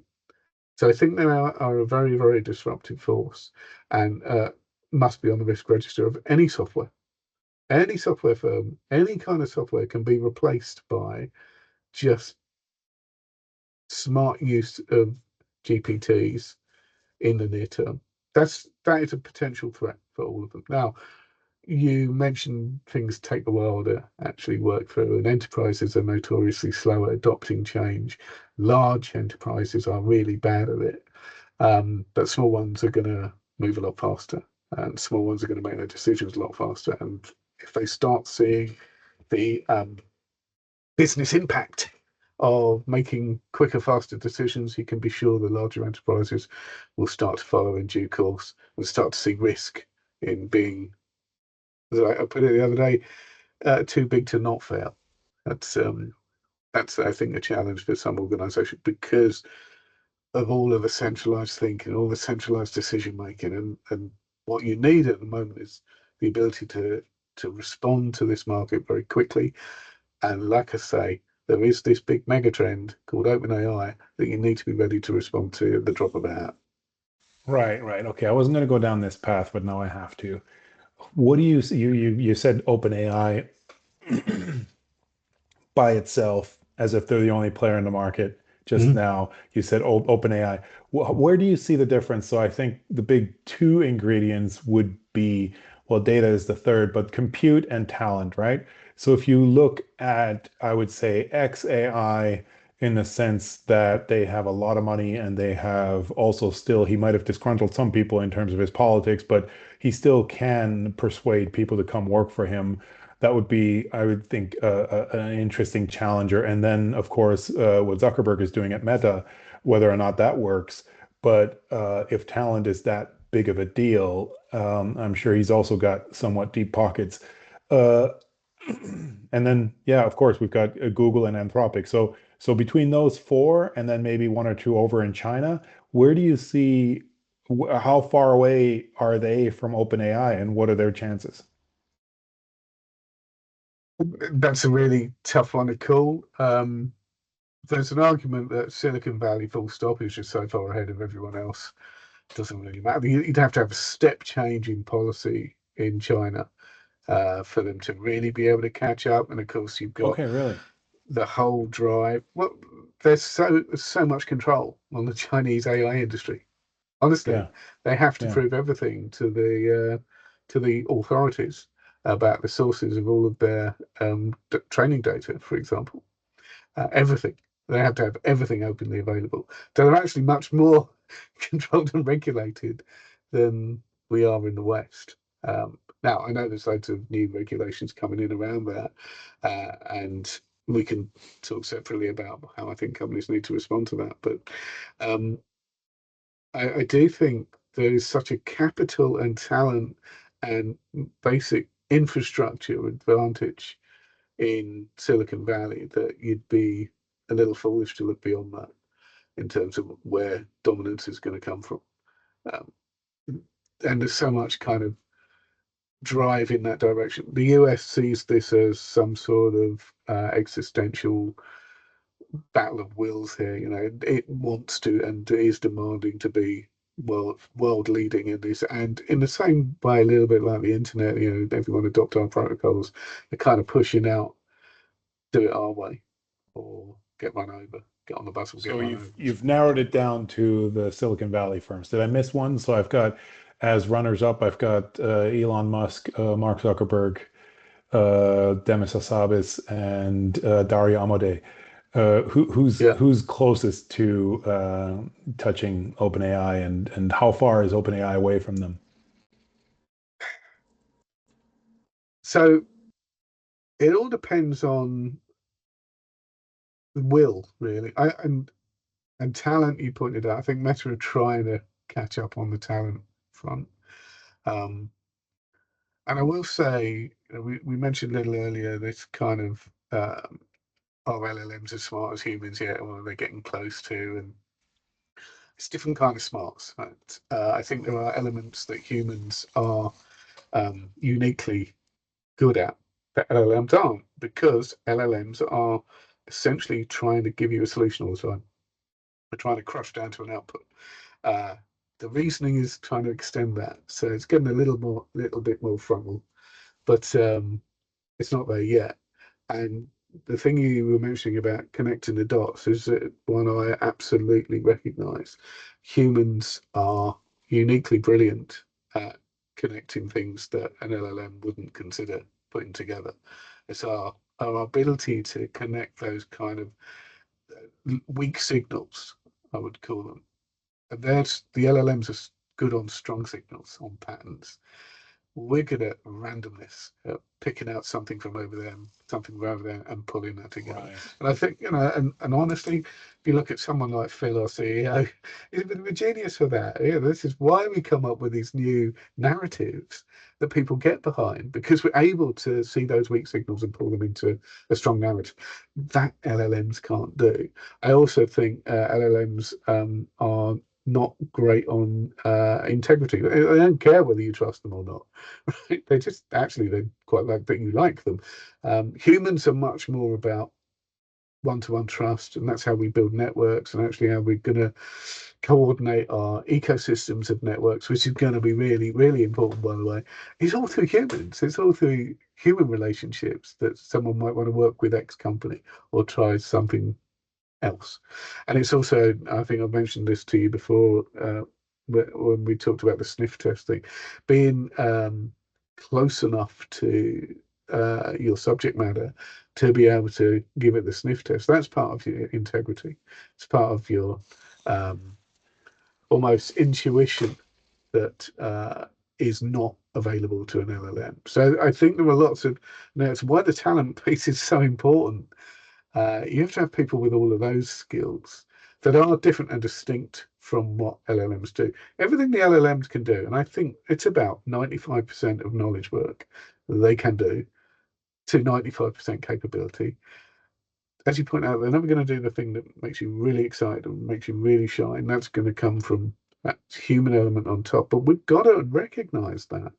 So I think they are a very, very disruptive force, and must be on the risk register of any software. any software firm, any kind of software can be replaced by just smart use of GPTs in the near term. That is a potential threat for all of them. Now, you mentioned things take a while to actually work through, and enterprises are notoriously slow at adopting change. Large enterprises are really bad at it, but small ones are going to move a lot faster, and small ones are going to make their decisions a lot faster. And if they start seeing the business impact of making quicker, faster decisions, you can be sure the larger enterprises will start to follow in due course and start to see risk in being, as I put it the other day, too big to not fail. That's I think a challenge for some organisations because of all of the centralised thinking, all the centralised decision making, and what you need at the moment is the ability to respond to this market very quickly. And like I say, there is this big mega trend called OpenAI that you need to be ready to respond to at the drop of a hat.
Right, right. Okay, I wasn't going to go down this path, but now I have to. What do you said OpenAI by itself as if they're the only player in the market just
Mm.
now. You said OpenAI. Where do you see the difference? So I think the big two ingredients would be, well, data is the third, but compute and talent, right? So if you look at, I would say, XAI in the sense that they have a lot of money and they have also still, he might have disgruntled some people in terms of his politics, but he still can persuade people to come work for him. That would be, I would think, an interesting challenger. And then, of course, what Zuckerberg is doing at Meta, whether or not that works. But if talent is that big of a deal, I'm sure he's also got somewhat deep pockets. Uh, and then, yeah, of course, we've got Google and Anthropic. So between those four, and then maybe one or two over in China, where do you see how far away are they from OpenAI, and what are their chances?
That's a really tough one to call. There's an argument that Silicon Valley, full stop, is just so far ahead of everyone else. It doesn't really matter. You'd have to have a step change in policy in China for them to really be able to catch up. And of course, you've got
Okay, really?
the whole drive. Well, there's so much control on the Chinese AI industry. Honestly,
Yeah,
they have to
yeah.
prove everything to the authorities about the sources of all of their training data, for example. Everything. They have to have everything openly available. So they're actually much more controlled and regulated than we are in the West. Now, I know there's loads of new regulations coming in around that, and we can talk separately about how I think companies need to respond to that. But um, I do think there is such a capital and talent and basic infrastructure advantage in Silicon Valley that you'd be a little foolish to look beyond that in terms of where dominance is going to come from. Um, and there's so much kind of drive in that direction. The US sees this as some sort of existential battle of wills here. You know, it wants to and is demanding to be world leading in this, and in the same way, a little bit like the internet. You know, everyone adopt our protocols. They're kind of pushing out, do it our way, or get run over. Get on the bus or get
So
run
you've
over.
you've narrowed it down to the Silicon Valley firms. Did I miss one? So I've got as runners up, I've got Elon Musk, Mark Zuckerberg, Demis Hassabis, and Dario Amodei.
Yeah.
Who's closest to touching OpenAI, and how far is OpenAI away from them?
So it all depends on will, really. And talent. You pointed out. I think Meta are trying to catch up on the talent front. Um, and I will say, we mentioned a little earlier this kind of are LLMs as smart as humans yet, or are they getting close to? And it's different kind of smarts. Right? I think there are elements that humans are uniquely good at that LLMs aren't, because LLMs are essentially trying to give you a solution all the time. We're trying to crush down to an output. Uh, the reasoning is trying to extend that, so it's getting a little bit more frontal. but it's not there yet. And the thing you were mentioning about connecting the dots is one I absolutely recognise. Humans are uniquely brilliant at connecting things that an LLM wouldn't consider putting together. It's our ability to connect those kind of weak signals, I would call them. And there's the LLMs are good on strong signals, on patterns. We're good at randomness, picking out something from over there, something from over there, and pulling that together.
Right.
And I think, and honestly, if you look at someone like Phil, our CEO, he's a bit of a genius for that. Yeah, this is why we come up with these new narratives that people get behind, because we're able to see those weak signals and pull them into a strong narrative. That LLMs can't do. I also think LLMs are not great on integrity. They don't care whether you trust them or not. Right? They just they quite like that you like them. Humans are much more about one-to-one trust, and that's how we build networks, and actually how we're going to coordinate our ecosystems of networks, which is going to be really, really important, by the way. It's all through humans. It's all through human relationships that someone might want to work with X company or try something else. And it's also, I think I've mentioned this to you before, when we talked about the sniff testing, being close enough to your subject matter to be able to give it the sniff test. That's part of your integrity. It's part of your almost intuition that is not available to an LLM. So I think there are lots of, it's why the talent piece is so important. You have to have people with all of those skills that are different and distinct from what LLMs do. Everything the LLMs can do, and I think it's about 95% of knowledge work they can do to 95% capability. As you point out, they're never going to do the thing that makes you really excited and makes you really shine. That's going to come from that human element on top. But we've got to recognize that.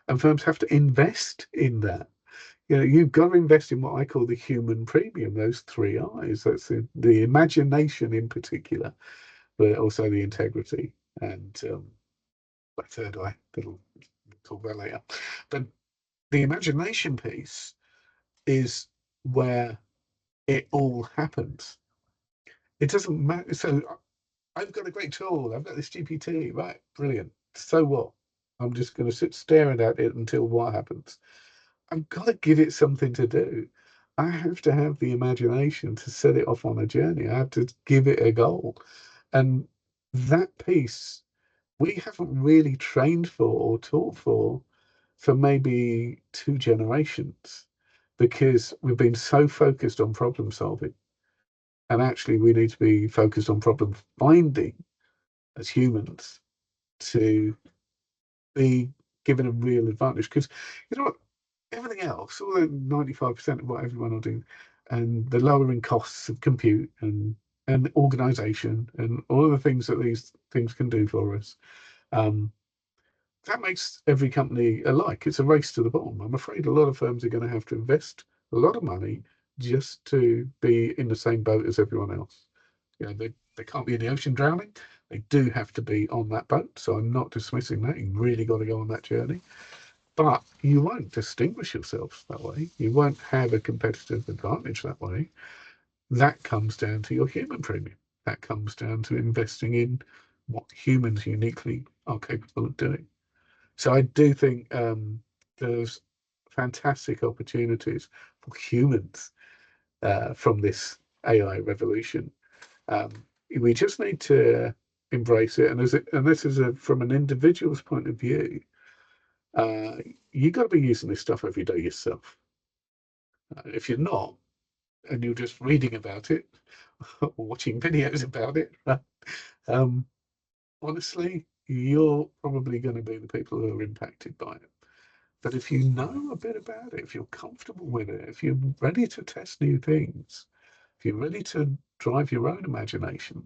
And firms have to invest in that. You've got to invest in what I call the human premium, those three I's. That's the imagination in particular, but also the integrity and the third eye. We'll talk about later. But the imagination piece is where it all happens. It doesn't matter. So I've got a great tool. I've got this GPT, right? Brilliant. So what? I'm just going to sit staring at it until what happens. I've got to give it something to do. I have to have the imagination to set it off on a journey. I have to give it a goal. And that piece, we haven't really trained for or taught for maybe 2 generations, because we've been so focused on problem solving. And actually, we need to be focused on problem finding as humans to be given a real advantage. Because you know what? Everything else, all the 95% of what everyone will do, and the lowering costs of compute and organization and all of the things that these things can do for us, that makes every company alike. It's a race to the bottom. I'm afraid a lot of firms are going to have to invest a lot of money just to be in the same boat as everyone else. They can't be in the ocean drowning. They do have to be on that boat. So I'm not dismissing that. You really got to go on that journey. But you won't distinguish yourself that way. You won't have a competitive advantage that way. That comes down to your human premium. That comes down to investing in what humans uniquely are capable of doing. So I do think there's fantastic opportunities for humans from this AI revolution. We just need to embrace it. And this is from an individual's point of view. You got to be using this stuff every day yourself. If you're not, and you're just reading about it or watching videos about it, honestly, you're probably going to be the people who are impacted by it. But if you know a bit about it, if you're comfortable with it, if you're ready to test new things, if you're ready to drive your own imagination,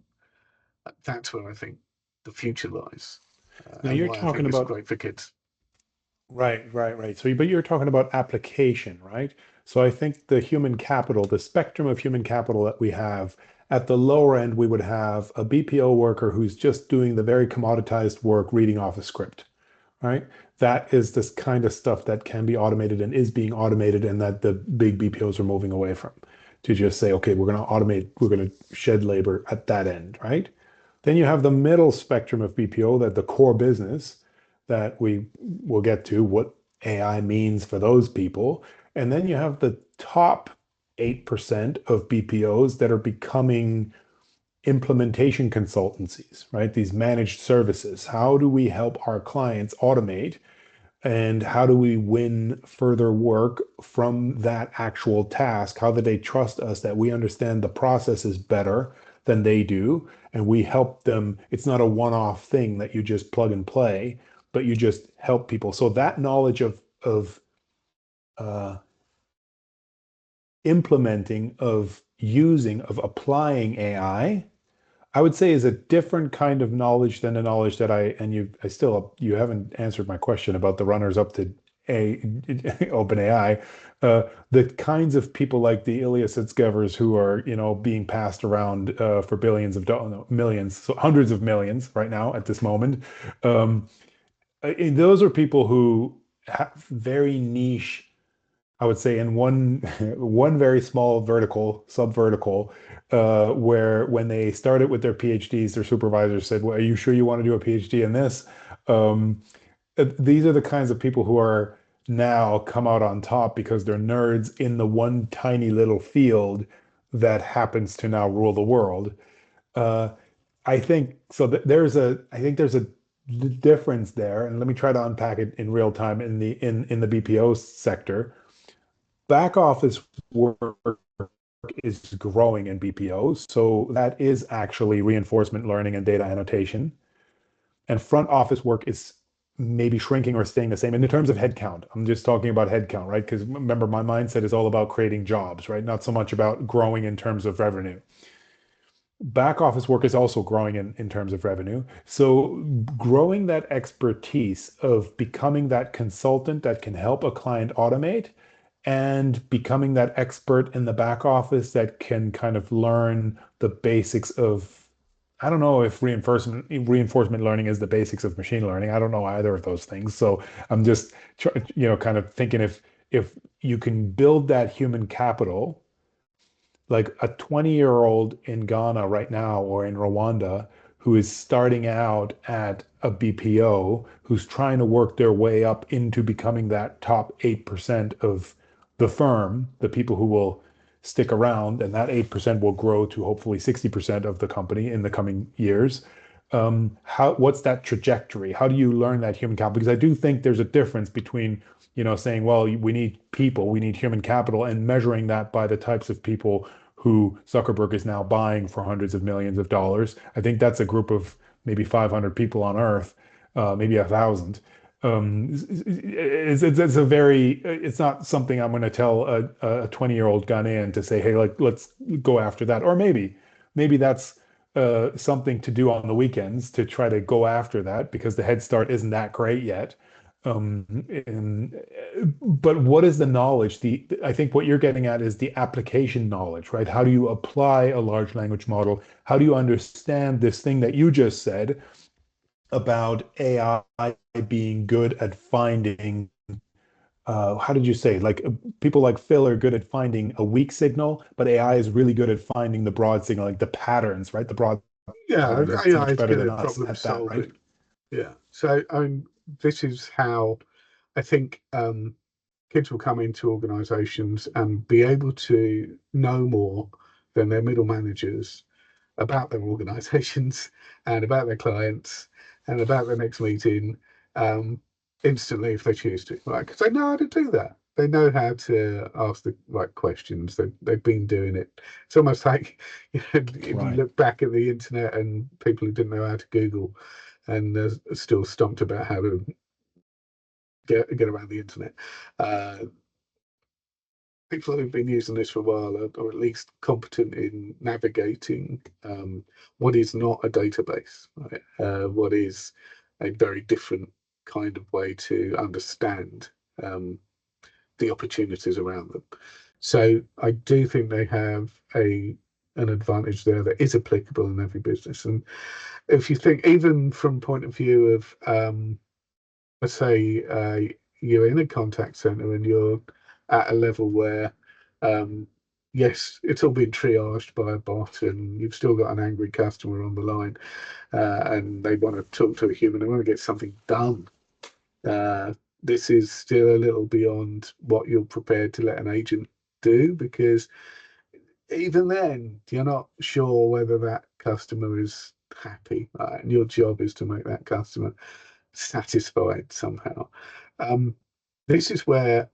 that's where I think the future lies,
Now
and
you're
why I
talking
think it's
about
great for kids.
right. So, but you're talking about application, right? So I think the human capital, the spectrum of human capital that we have, at the lower end, we would have a BPO worker who's just doing the very commoditized work, reading off a script, right? that is this kind of stuff that can be automated and is being automated, and that the big BPOs are moving away from, to just say, okay, we're going to automate, we're going to shed labor at that end, right? Then you have the middle spectrum of BPO, that the core business that we will get to, what AI means for those people. And then you have the top 8% of BPOs that are becoming implementation consultancies, right? These managed services. How do we help our clients automate? And how do we win further work from that actual task? How do they trust us that we understand the processes better than they do? And we help them. It's not a one-off thing that you just plug and play, but you just help people. So that knowledge of uh, implementing, of using, of applying I would say is a different kind of knowledge than the knowledge that you haven't answered my question about the runners up to a OpenAI. The kinds of people like the Ilya Sutskever's who are, being passed around for billions of dollars, no, millions, so hundreds of millions right now at this moment. Um, those are people who have very niche, I would say, in one one very small vertical, sub-vertical, where when they started with their PhDs, their supervisors said, "Well, are you sure you want to do a PhD in this?" Um, these are the kinds of people who are now come out on top because they're nerds in the one tiny little field that happens to now rule the world. Uh, I think so. I think there's a difference there, and let me try to unpack it in real time in the BPO sector. Back office work is growing in BPOs. So that is actually reinforcement learning and data annotation. And front office work is maybe shrinking or staying the same. And in terms of headcount, I'm just talking about headcount, right? Because remember, my mindset is all about creating jobs, right? Not so much about growing in terms of revenue. Back office work is also growing in terms of revenue. So growing that expertise of becoming that consultant that can help a client automate, and becoming that expert in the back office that can kind of learn the basics of, I don't know if reinforcement learning is the basics of machine learning. I don't know either of those things. So I'm just kind of thinking, if you can build that human capital, like a 20-year-old in Ghana right now or in Rwanda who is starting out at a BPO, who's trying to work their way up into becoming that top 8% of the firm, the people who will stick around, and that 8% will grow to hopefully 60% of the company in the coming years. What's that trajectory? How do you learn that human capital? Because I do think there's a difference between, saying, well, we need people, we need human capital, and measuring that by the types of people who Zuckerberg is now buying for hundreds of millions of dollars. I think that's a group of maybe 500 people on Earth, maybe 1,000. It's not something I'm going to tell a 20-year-old Ghanaian to say, hey, like, let's go after that. Or maybe that's something to do on the weekends to try to go after that because the head start isn't that great yet. But what is the knowledge? I think what you're getting at is the application knowledge, right? How do you apply a large language model? How do you understand this thing that you just said about AI being good at finding, how did you say, like people like Phil are good at finding a weak signal, but AI is really good at finding the broad signal, like the patterns, right? The broad
Yeah,
patterns. It's
AI
much
is
better
good
than
at
us
problem
at that, right?
solving. Yeah. So this is how I think kids will come into organisations and be able to know more than their middle managers about their organisations and about their clients and about their next meeting instantly if they choose to, right? Because they know how to do that. They know how to ask the right questions. They've been doing it. It's almost like, if you
Right.
look back at the internet and people who didn't know how to Google and are still stumped about how to get around the internet. Uh, People who've been using this for a while are at least competent in navigating what is not a database, right? What is a very different kind of way to understand the opportunities around them. So I do think they have an advantage there that is applicable in every business. And if you think, even from point of view of let's say you're in a contact center and you're at a level where, yes, it's all been triaged by a bot, and you've still got an angry customer on the line, and they want to talk to a human, they want to get something done. This is still a little beyond what you're prepared to let an agent do, because even then, you're not sure whether that customer is happy, right? And your job is to make that customer satisfied somehow. Um, this is where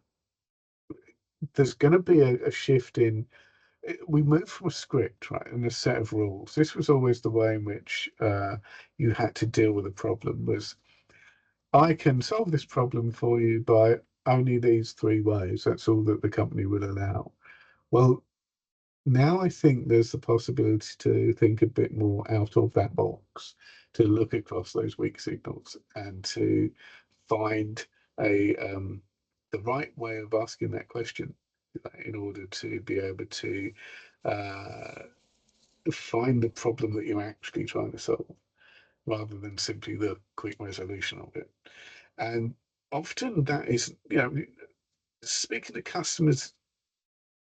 there's going to be a shift in. We move from a script, right, and a set of rules. This was always the way in which you had to deal with a problem. Was I can solve this problem for you by only these three ways. That's all that the company will allow. Well, now I think there's the possibility to think a bit more out of that box, to look across those weak signals and to find a the right way of asking that question in order to be able to uh, find the problem that you're actually trying to solve, rather than simply the quick resolution of it. And often that is, speaking to customers,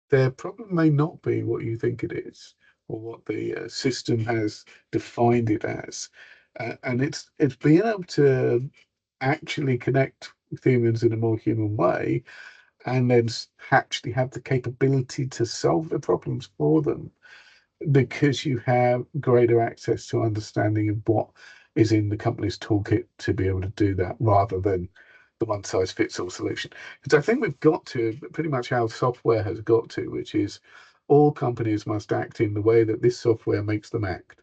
their problem may not be what you think it is, or what the system has defined it as, and it's being able to actually connect with humans in a more human way, and then actually have the capability to solve the problems for them, because you have greater access to understanding of what is in the company's toolkit to be able to do that, rather than the one size fits all solution. Because I think we've got to pretty much how software has got to, which is all companies must act in the way that this software makes them act.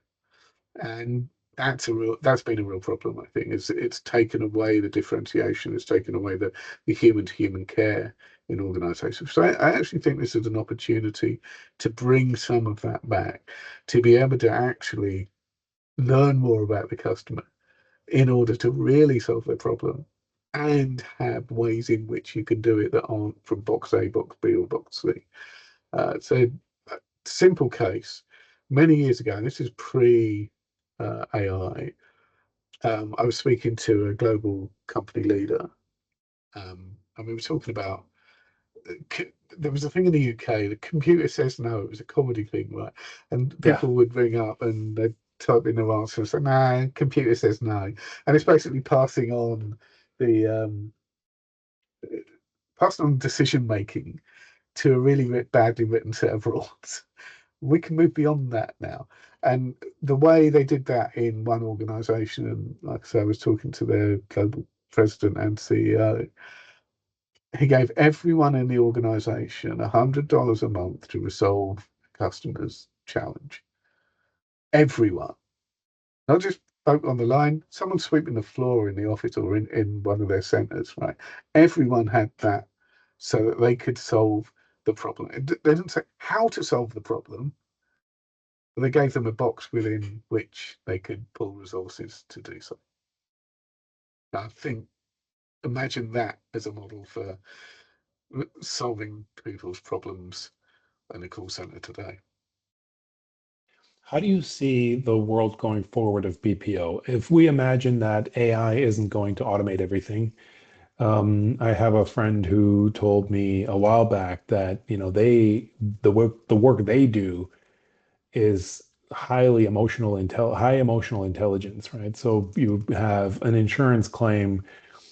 And that's been a real problem, I think. It's taken away the differentiation, it's taken away the human to human care in organizations. So I actually think this is an opportunity to bring some of that back, to be able to actually learn more about the customer in order to really solve their problem, and have ways in which you can do it that aren't from box A, box B, or box C. So a simple case, many years ago, and this is pre AI, I was speaking to a global company leader, and we were talking about, there was a thing in the UK, the computer says no. It was a comedy thing, right? And
Yeah.
people would ring up and they'd type in their answer and say, "Nah, computer says no." And it's basically the passing on decision making to a really badly written set of rules. We can move beyond that now. And the way they did that in one organization, and like I say, I was talking to their global president and CEO, he gave everyone in the organization $100 a month to resolve a customer's challenge. Everyone, not just folk on the line, someone sweeping the floor in the office or in one of their centers, right? Everyone had that so that they could solve the problem. They didn't say how to solve the problem, but they gave them a box within which they could pull resources to do so. I think, imagine that as a model for solving people's problems in a call center today.
How do you see the world going forward of BPO? If we imagine that AI isn't going to automate everything, I have a friend who told me a while back that, the work they do is high emotional intelligence, right? So you have an insurance claim,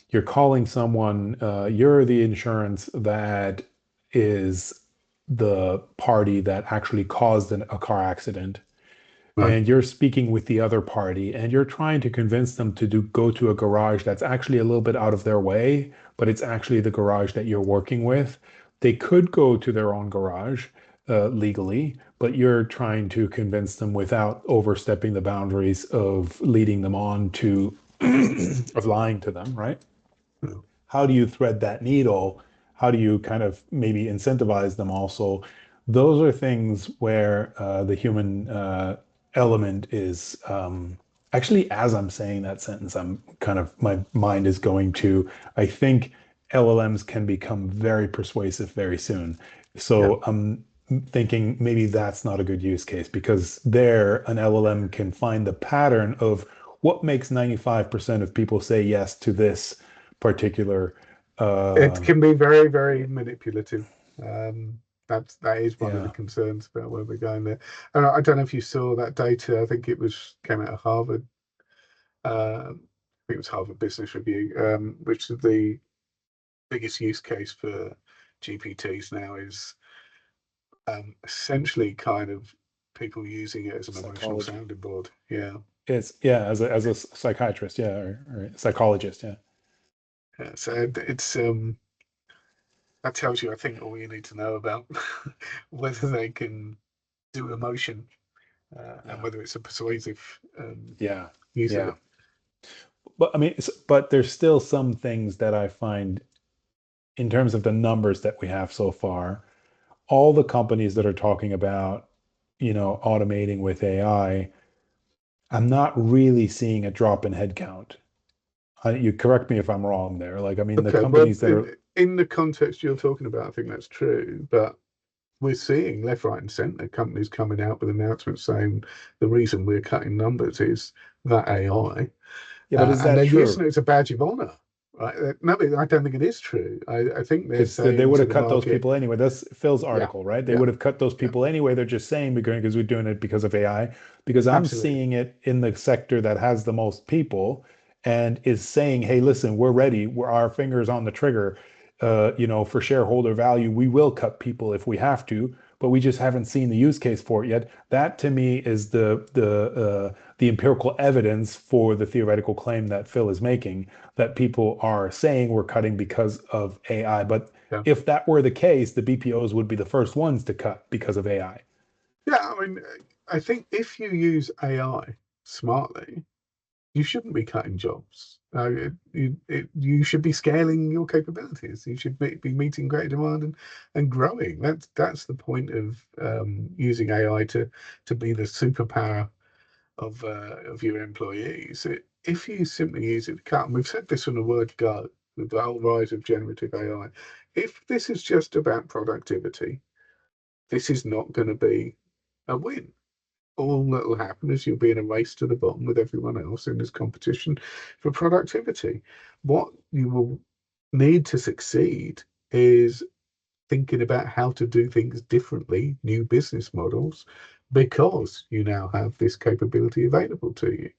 you're calling someone, you're the insurance that is the party that actually caused a car accident,
Right.
and you're speaking with the other party and you're trying to convince them to go to a garage that's actually a little bit out of their way, but it's actually the garage that you're working with. They could go to their own garage legally, but you're trying to convince them without overstepping the boundaries of leading them on to of lying to them, right?
Yeah.
How do you thread that needle? How do you kind of maybe incentivize them also? Those are things where the human element is actually, as I'm saying that sentence, I'm kind of, my mind is going to, I think LLMs can become very persuasive very soon.
Yeah.
So I'm thinking maybe that's not a good use case, because there an LLM can find the pattern of what makes 95% of people say yes to this particular.
It can be very, very manipulative. That is one of the
Yeah,
concerns about where we're going there. And I don't know if you saw that data. I think it came out of Harvard. I think it was Harvard Business Review, which is the biggest use case for GPTs now is essentially kind of people using it as an emotional
psychology.
sounding board. Yeah.
It's as a psychiatrist, yeah, or psychologist, yeah.
So it's that tells you, I think, all you need to know about whether they can do emotion and
Yeah,
whether it's a persuasive
yeah,
use of
yeah.
it.
But I mean, but there's still some things that I find in terms of the numbers that we have so far. All the companies that are talking about, automating with AI, I'm not really seeing a drop in headcount. You correct me if I'm wrong there. Like, I mean, the
Okay, well,
companies that are,
in the context you're talking about, I think that's true, but we're seeing left, right, and centre companies coming out with announcements saying the reason we're cutting numbers is that AI,
yeah, but is
and
that
they're
true?
using it as a badge of honour. Right? No, I don't think it is true. I think they're
Because they
saying
would
to
have
the
cut those
market,
people anyway. That's Phil's
yeah,
article, right? They
yeah,
would have cut those
yeah,
people anyway. They're just saying because we're doing it because of AI. Because I'm
absolutely.
seeing it in the sector that has the most people and is saying, hey, listen, we're ready. Our fingers on the trigger. For shareholder value, we will cut people if we have to, but we just haven't seen the use case for it yet. That to me is the empirical evidence for the theoretical claim that Phil is making, that people are saying we're cutting because of AI. But
Yeah.
if that were the case, the BPOs would be the first ones to cut because of AI.
Yeah, I mean, I think if you use AI smartly, you shouldn't be cutting jobs. You should be scaling your capabilities. You should be meeting great demand and growing. That's the point of using AI to be the superpower of your employees. If you simply use it to cut, and we've said this from the word go, with the whole rise of generative AI, if this is just about productivity, this is not going to be a win. All that will happen is you'll be in a race to the bottom with everyone else in this competition for productivity. What you will need to succeed is thinking about how to do things differently, new business models, because you now have this capability available to you.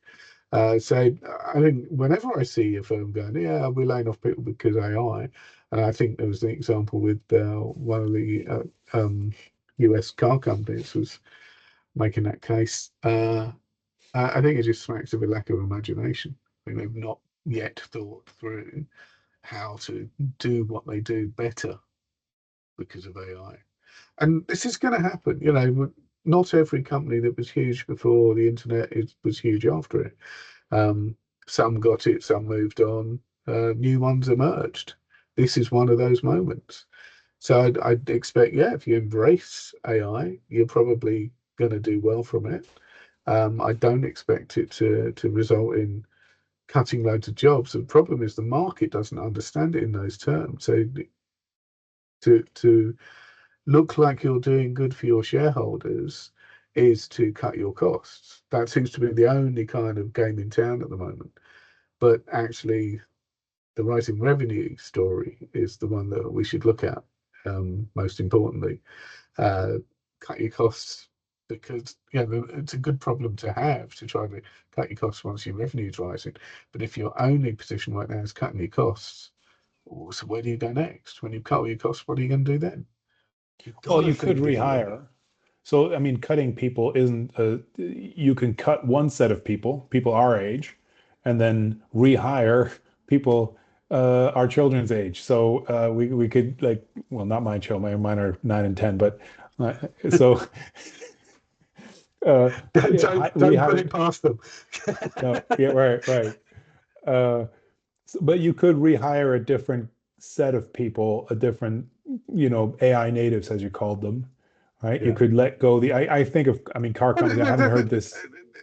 So I think whenever I see a firm going, yeah, we're laying off people because AI, and I think there was an example with one of the US car companies was making that case. I think it just smacks of a lack of imagination. I think they've not yet thought through how to do what they do better because of AI. And this is going to happen. Not every company that was huge before the internet was huge after it. Um, some got it, some moved on, new ones emerged. This is one of those moments. So I'd expect, yeah, if you embrace AI, you're probably going to do well from it. I don't expect it to result in cutting loads of jobs. The problem is the market doesn't understand it in those terms. So to look like you're doing good for your shareholders is to cut your costs. That seems to be the only kind of game in town at the moment. But actually, the rising revenue story is the one that we should look at most importantly. Uh, cut your costs because it's a good problem to have to try to cut your costs once your revenue's rising. But if your only position right now is cutting your costs, so where do you go next? When you cut all your costs, what are you going to do then? You've got
Well,
to
you could
think differently.
rehire. So, I mean, cutting people isn't you can cut one set of people our age, and then rehire people our children's age. So we could like, well, not my children, mine are 9 and 10, but uh, so
Don't put
rehire.
it past them.
No, yeah, right, right. Uh, but you could rehire a different set of people, a different, AI natives, as you called them, right? You
Yeah.
could let go I think of, I mean, car
Well,
companies, I haven't heard this.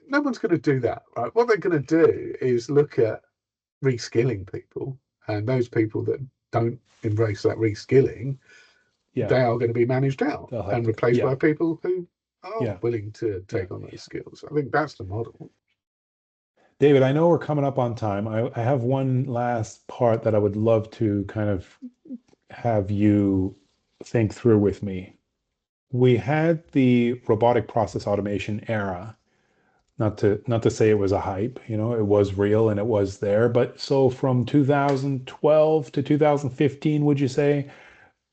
no one's going to do that, right? What they're going to do is look at reskilling people, and those people that don't embrace that reskilling,
Yeah,
they are going to be managed out
they'll have
and
to,
replaced
yeah,
by people who are
yeah,
willing to
yeah,
take on
yeah.
those skills. I think that's the model.
David, I know we're coming up on time. I have one last part that I would love to kind of have you think through with me. We had the robotic process automation era. Not to say it was a hype, it was real and it was there. But so from 2012 to 2015, would you say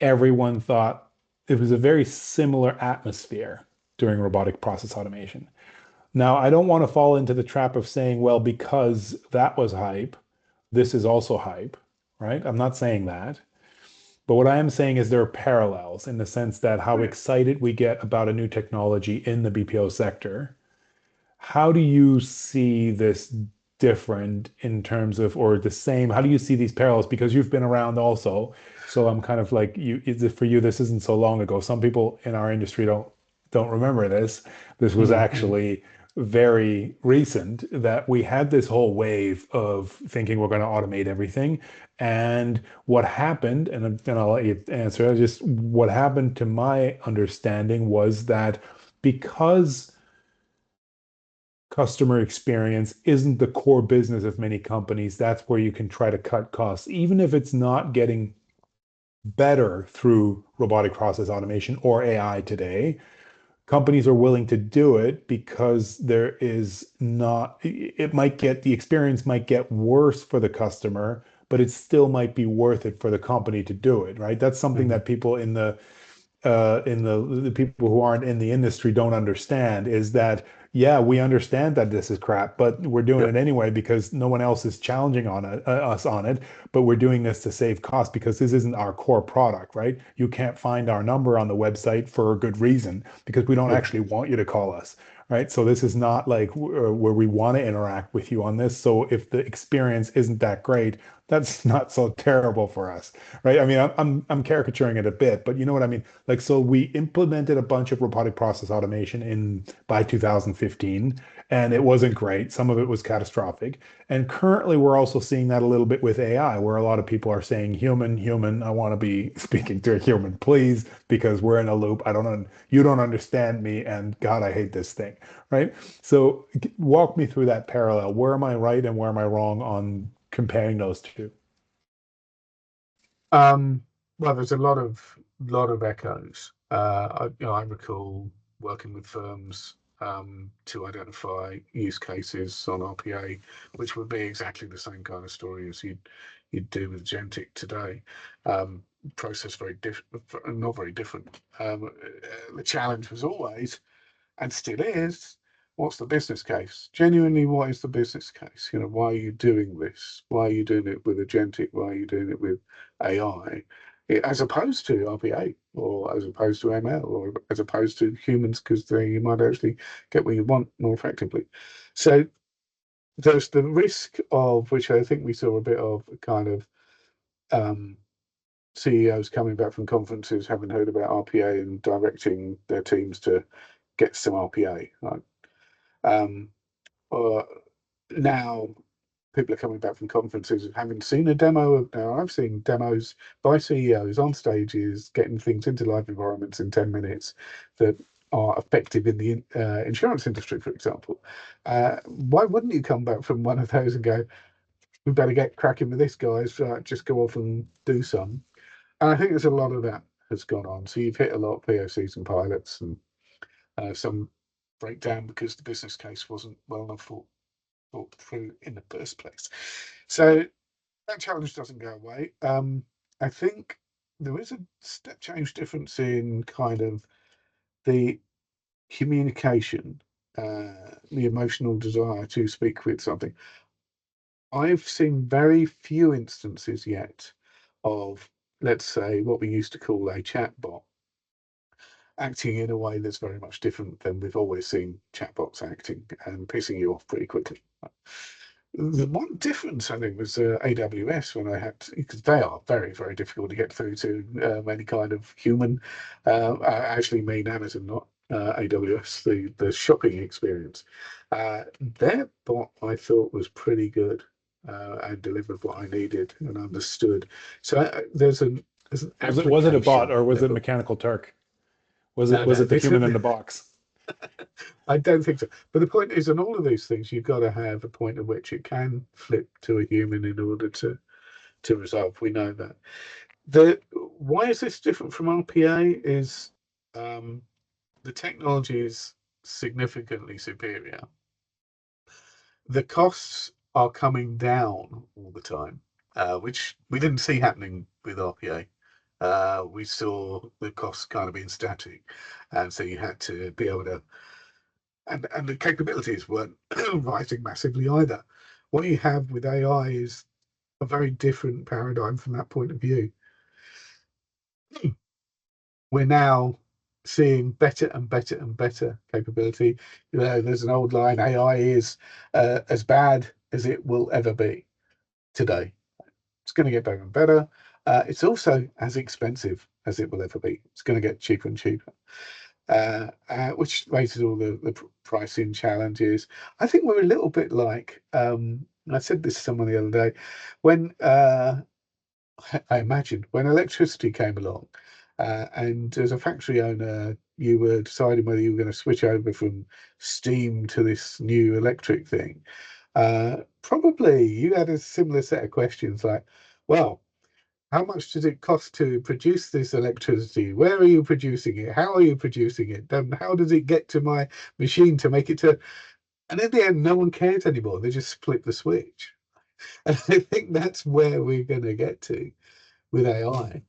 everyone thought it was a very similar atmosphere during robotic process automation? Now, I don't want to fall into the trap of saying, well, because that was hype, this is also hype, right? I'm not saying that. But what I am saying is there are parallels in the sense that how
Yeah.
excited we get about a new technology in the BPO sector. How do you see this different in terms of, or the same? How do you see these parallels? Because you've been around also. So I'm kind of like you, for you, this isn't so long ago. Some people in our industry don't remember this. This was
Mm-hmm.
actually very recent that we had this whole wave of thinking we're going to automate everything. And what happened, and then I'll let you answer, just what happened to my understanding was that because customer experience isn't the core business of many companies, that's where you can try to cut costs, even if it's not getting better through robotic process automation or AI today. Companies are willing to do it because there is not, it might get, the experience might get worse for the customer, but it still might be worth it for the company to do it, right? That's something
Mm-hmm.
that people in the people who aren't in the industry don't understand is that yeah, we understand that this is crap, but we're doing
Yep.
it anyway because no one else is challenging on it, us on it. But we're doing this to save cost because this isn't our core product, right? You can't find our number on the website for a good reason because we don't
Yeah.
actually want you to call us, right? So this is not like where we want to interact with you on this. So if the experience isn't that great, that's not so terrible for us, right? I mean, I'm caricaturing it a bit, but you know what I mean. Like, so we implemented a bunch of robotic process automation in by 2015, and it wasn't great. Some of it was catastrophic. And currently, we're also seeing that a little bit with AI, where a lot of people are saying, human, human, I want to be speaking to a human, please, because we're in a loop. You don't understand me, and God, I hate this thing, right? So walk me through that parallel. Where am I right and where am I wrong on comparing those two?
Um, well, there's a lot of echoes. I recall working with firms to identify use cases on RPA, which would be exactly the same kind of story as you'd do with Agentic today. Um, Process very different, not very different. The challenge was always, and still is, what's the business case? Genuinely, what is the business case? Why are you doing this? Why are you doing it with agentic? Why are you doing it with AI? As opposed to RPA, or as opposed to ML, or as opposed to humans, because then you might actually get what you want more effectively. So there's the risk of, which I think we saw a bit of, kind of um, CEOs coming back from conferences, having heard about RPA and directing their teams to get some RPA. Right? Um, uh, Now people are coming back from conferences having seen a demo of. Now I've seen demos by CEOs on stages getting things into live environments in 10 minutes that are effective in the insurance industry, for example. Why wouldn't you come back from one of those and go, we better get cracking with this, guys, just go off and do some? And I think there's a lot of that has gone on. So you've hit a lot of POCs and pilots, and some breakdown because the business case wasn't well enough thought through in the first place. So that challenge doesn't go away. I think there is a step change difference in kind of the communication, the emotional desire to speak with something. I've seen very few instances yet of, let's say, what we used to call a chatbot acting in a way that's very much different than we've always seen chatbots acting and pissing you off pretty quickly. The one difference, I think, was AWS when I had to, because they are very, very difficult to get through to any kind of human. I actually mean Amazon, not AWS, the shopping experience. Their bot, I thought, was pretty good and delivered what I needed and understood. So there's an
Was it a bot
application
or was it
level.
Mechanical Turk? Was it
No,
was
no,
it the
this
human in the box?
I don't think so. But the point is, on all of these things, you've got to have a point at which it can flip to a human in order to resolve. We know that. Why is this different from RPA? Is the technology is significantly superior. The costs are coming down all the time, which we didn't see happening with RPA. We saw the costs kind of being static, and so you had to be able to, and the capabilities weren't rising massively either. What you have with AI is a very different paradigm from that point of view. We're now seeing better and better and better capability. You know, there's an old line: AI is as bad as it will ever be today. It's going to get better and better. It's also as expensive as it will ever be. It's going to get cheaper and cheaper, which raises all the pricing challenges. I think we're a little bit like, I said this to someone the other day, when I imagine when electricity came along, and as a factory owner, you were deciding whether you were going to switch over from steam to this new electric thing. Probably you had a similar set of questions like, well, how much does it cost to produce this electricity? Where are you producing it? How are you producing it? And how does it get to my machine to make it to? And in the end, no one cares anymore. They just flip the switch. And I think that's where we're going to get to with AI,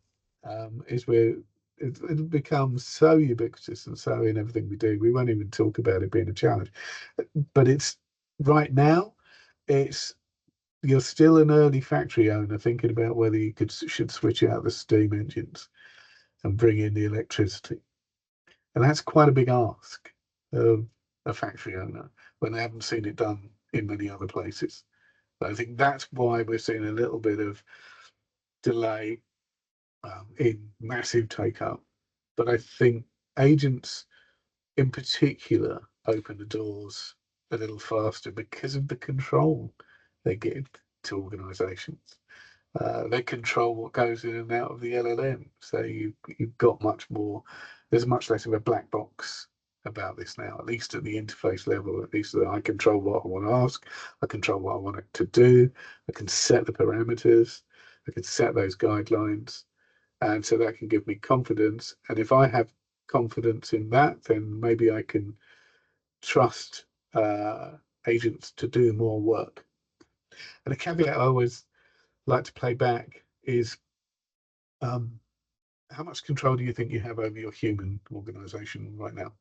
is where it'll become so ubiquitous and so in everything we do. We won't even talk about it being a challenge. But it's right now, it's you're still an early factory owner thinking about whether you should switch out the steam engines and bring in the electricity. And that's quite a big ask of a factory owner when they haven't seen it done in many other places. But I think that's why we're seeing a little bit of delay in massive take up. But I think agents in particular open the doors a little faster because of the control they give to organizations. They control what goes in and out of the LLM. So you've got much more, there's much less of a black box about this now, at least at the interface level. At least I control what I want to ask, I control what I want it to do, I can set the parameters, I can set those guidelines, and so that can give me confidence. And if I have confidence in that, then maybe I can trust agents to do more work. And a caveat I always like to play back is, um, how much control do you think you have over your human organization right now?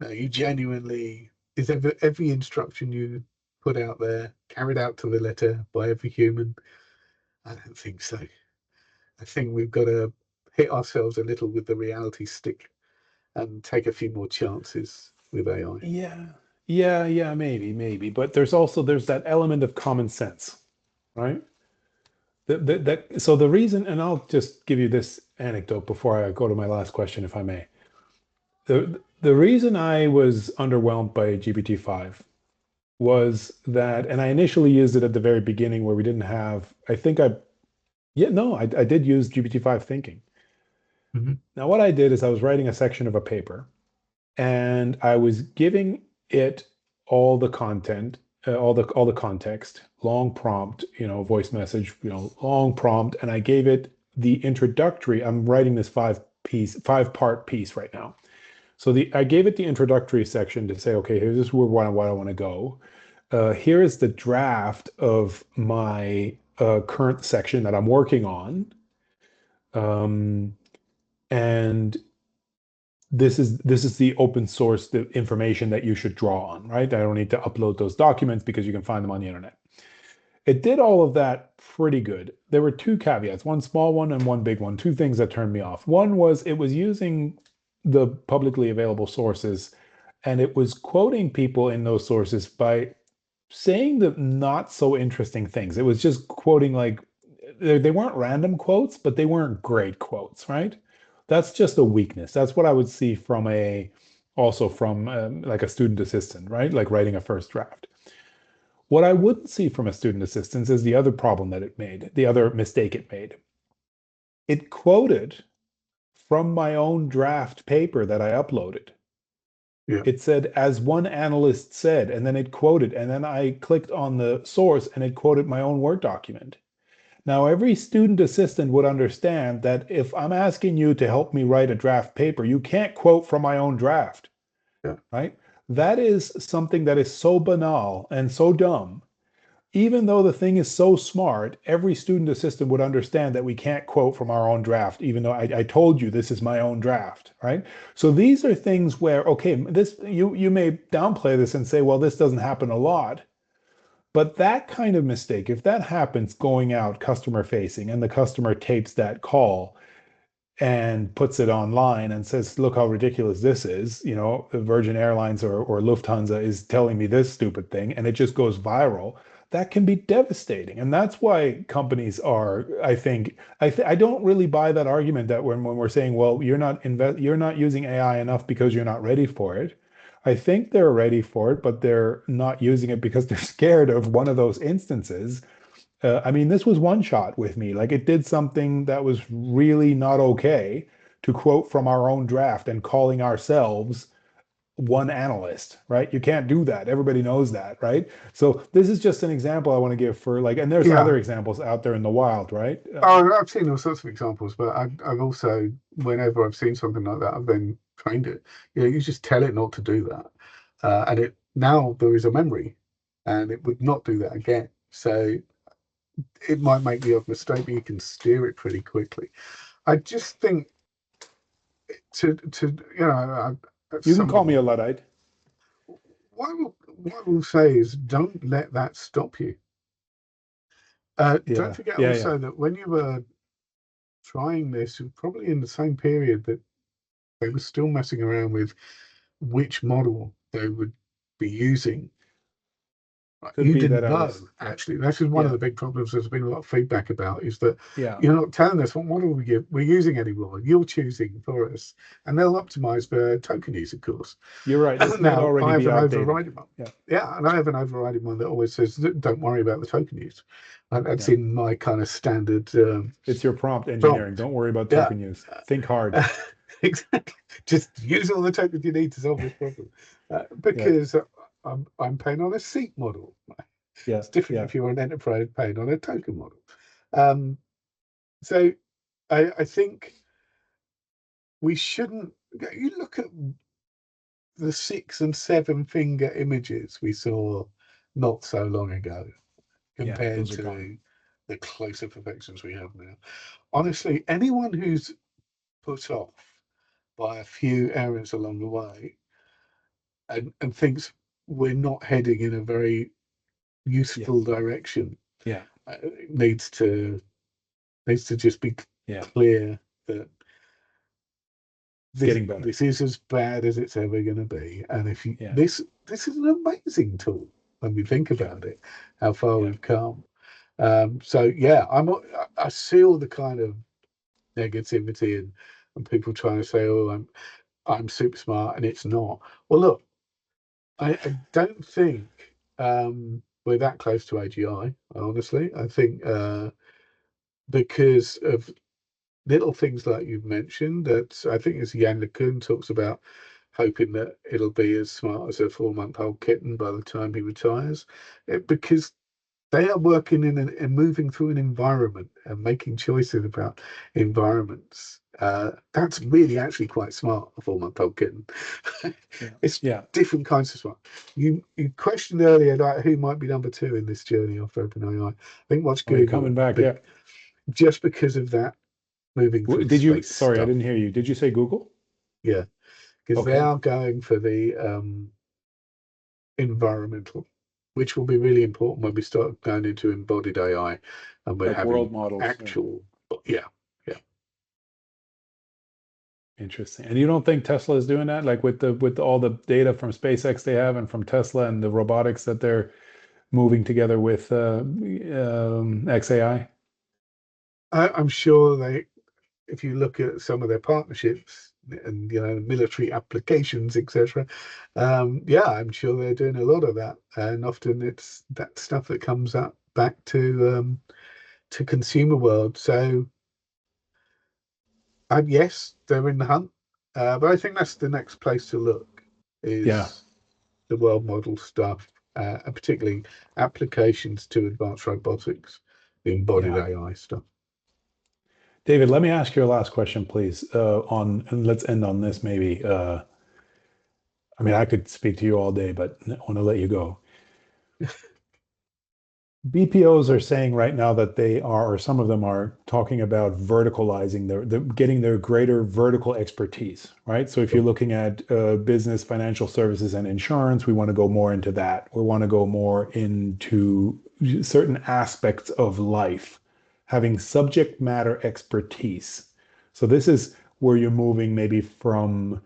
Now, you genuinely, is every instruction you put out there carried out to the letter by every human? I don't think so. I think we've got to hit ourselves a little with the reality stick and take a few more chances with AI.
Yeah, maybe. But there's that element of common sense, right? So the reason, and I'll just give you this anecdote before I go to my last question, if I may. The reason I was underwhelmed by GPT-5 was that, and I initially used it at the very beginning where we didn't have, I did use GPT-5 thinking.
Mhm.
Now, what I did is I was writing a section of a paper and I was giving it all the content, all the context, long prompt, voice message, long prompt, and I gave it the introductory. I'm writing this five-part piece right now. So I gave it the introductory section to say, okay, here's where I want to go. Here is the draft of my current section that I'm working on, and this is the open source the information that you should draw on, right? I don't need to upload those documents because you can find them on the internet. It did all of that pretty good. There were two caveats, one small one and one big one, two things that turned me off. One was it was using the publicly available sources and it was quoting people in those sources by saying the not so interesting things. It was just quoting like they weren't random quotes, but they weren't great quotes, right? That's just a weakness. That's what I would see from also from like a student assistant, right? Like writing a first draft. What I wouldn't see from a student assistant is the other problem that it made, the other mistake it made. It quoted from my own draft paper that I uploaded.
Yeah.
It said, as one analyst said, and then it quoted, and then I clicked on the source and it quoted my own Word document. Now, every student assistant would understand that if I'm asking you to help me write a draft paper, you can't quote from my own draft,
Yeah.
right? That is something that is so banal and so dumb. Even though the thing is so smart, every student assistant would understand that we can't quote from our own draft, even though I told you this is my own draft, right? So these are things where, okay, this you may downplay this and say, well, this doesn't happen a lot. But that kind of mistake, if that happens going out customer facing and the customer tapes that call and puts it online and says, look how ridiculous this is, you know, Virgin Airlines or Lufthansa is telling me this stupid thing, and it just goes viral, that can be devastating. And that's why companies are, I think, I don't really buy that argument that when we're saying, well, you're not using AI enough because you're not ready for it. I think they're ready for it, but they're not using it because they're scared of one of those instances. I mean, this was one shot with me. Like, it did something that was really not okay, to quote from our own draft and calling ourselves one analyst, right? You can't do that. Everybody knows that, right? So this is just an example I want to give for, like, and there's
Yeah.
other examples out there in the wild, right?
Oh, I've seen all sorts of examples, but I've also, whenever I've seen something like that, I've then trained it. You know, you just tell it not to do that, and it now there is a memory, and it would not do that again. So it might make the odd mistake, but you can steer it pretty quickly. I just think to you know, at
You can
some
call me
level,
a Luddite.
what we'll say is don't let that stop you. Don't
Yeah,
forget
yeah, yeah,
also that when you were trying this, probably in the same period that they were still messing around with which model they would be using.
could
You
be that
didn't
I
know,
was, yeah,
actually. This is one of
yeah,
the big problems there's been a lot of feedback about, is that
yeah.
you're not telling us what model we're using anymore. You're choosing for us. And they'll optimize for token use, of course.
You're right. This
And
might
now
already
I have
be
an
outdated.
overriding one.
Yeah,
Yeah, and I have an overriding one that always says, don't worry about the token use. And that's
yeah.
in my kind of standard
It's your prompt engineering.
prompt.
Don't worry about
Yeah.
token use. Think hard.
Exactly. Just use all the tokens you need to solve this problem.
Yeah,
Because I'm paying on a seat model.
yeah,
It's different
yeah,
if you're an enterprise paying on a token model. Um, so I think we shouldn't. You look at the 6 and 7 finger images we saw not so long ago
yeah.
compared
Those are gone.
to the closer perfections we have now. Honestly, anyone who's put off by a few errors along the way and thinks we're not heading in a very
Yeah,
useful direction
yeah,
uh, needs to just be
yeah.
clear that
It's getting better.
this is as bad as it's ever going to be. And if you
Yeah,
this is an amazing tool when we think
yeah,
about it, how far
yeah,
we've come. So yeah, I see all the kind of negativity and people trying to say, oh, I'm super smart, and it's not. Well, look, I don't think we're that close to AGI. Honestly, I think because of little things like you've mentioned, that I think as Jan LeCun talks about, hoping that it'll be as smart as a 4-month-old kitten by the time he retires, because they are working and moving through an environment and making choices about environments. That's really actually quite smart, a 4-month-old kitten.
yeah,
It's
yeah.
different kinds of smart. You questioned earlier like who might be number two in this journey after OpenAI. I think what's
Oh, you're coming
Google,
back.
but
Yeah.
just because of that moving through
Did you?
space
Sorry, I
stuff.
didn't hear you. Did you say Google?
Yeah, because they
Okay.
are going for the environmental, which will be really important when we start going into embodied AI and we're
Like world
having
models. Yeah.
actual, yeah, yeah.
Interesting. And you don't think Tesla is doing that? Like with all the data from SpaceX they have and from Tesla and the robotics that they're moving together with XAI?
I'm sure if you look at some of their partnerships and military applications, etc., yeah, I'm sure they're doing a lot of that, and often it's that stuff that comes up back to consumer world. So, yes, they're in the hunt, but I think that's the next place to look.
Yeah.
is the world model stuff, and particularly applications to advanced robotics, the embodied
Yeah.
AI stuff.
David, let me ask you a last question, please. And let's end on this maybe. I mean, I could speak to you all day, but I want to let you go. BPOs are saying right now that they are, or some of them are talking about verticalizing their getting their greater vertical expertise, right? So if you're looking at business, financial services, and insurance, we want to go more into that. We want to go more into certain aspects of life, having subject matter expertise. So this is where you're moving maybe from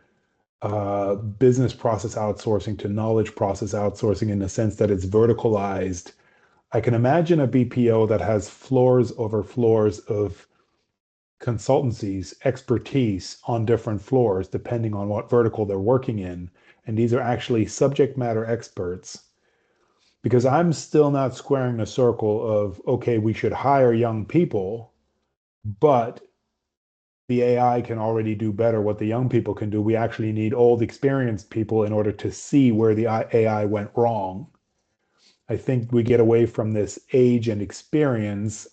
business process outsourcing to knowledge process outsourcing in the sense that it's verticalized. I can imagine a BPO that has floors over floors of consultancies, expertise on different floors, depending on what vertical they're working in. And these are actually subject matter experts. Because I'm still not squaring the circle of, okay, we should hire young people, but the AI can already do better what the young people can do. We actually need old, experienced people in order to see where the AI went wrong. I think we get away from this age and experience.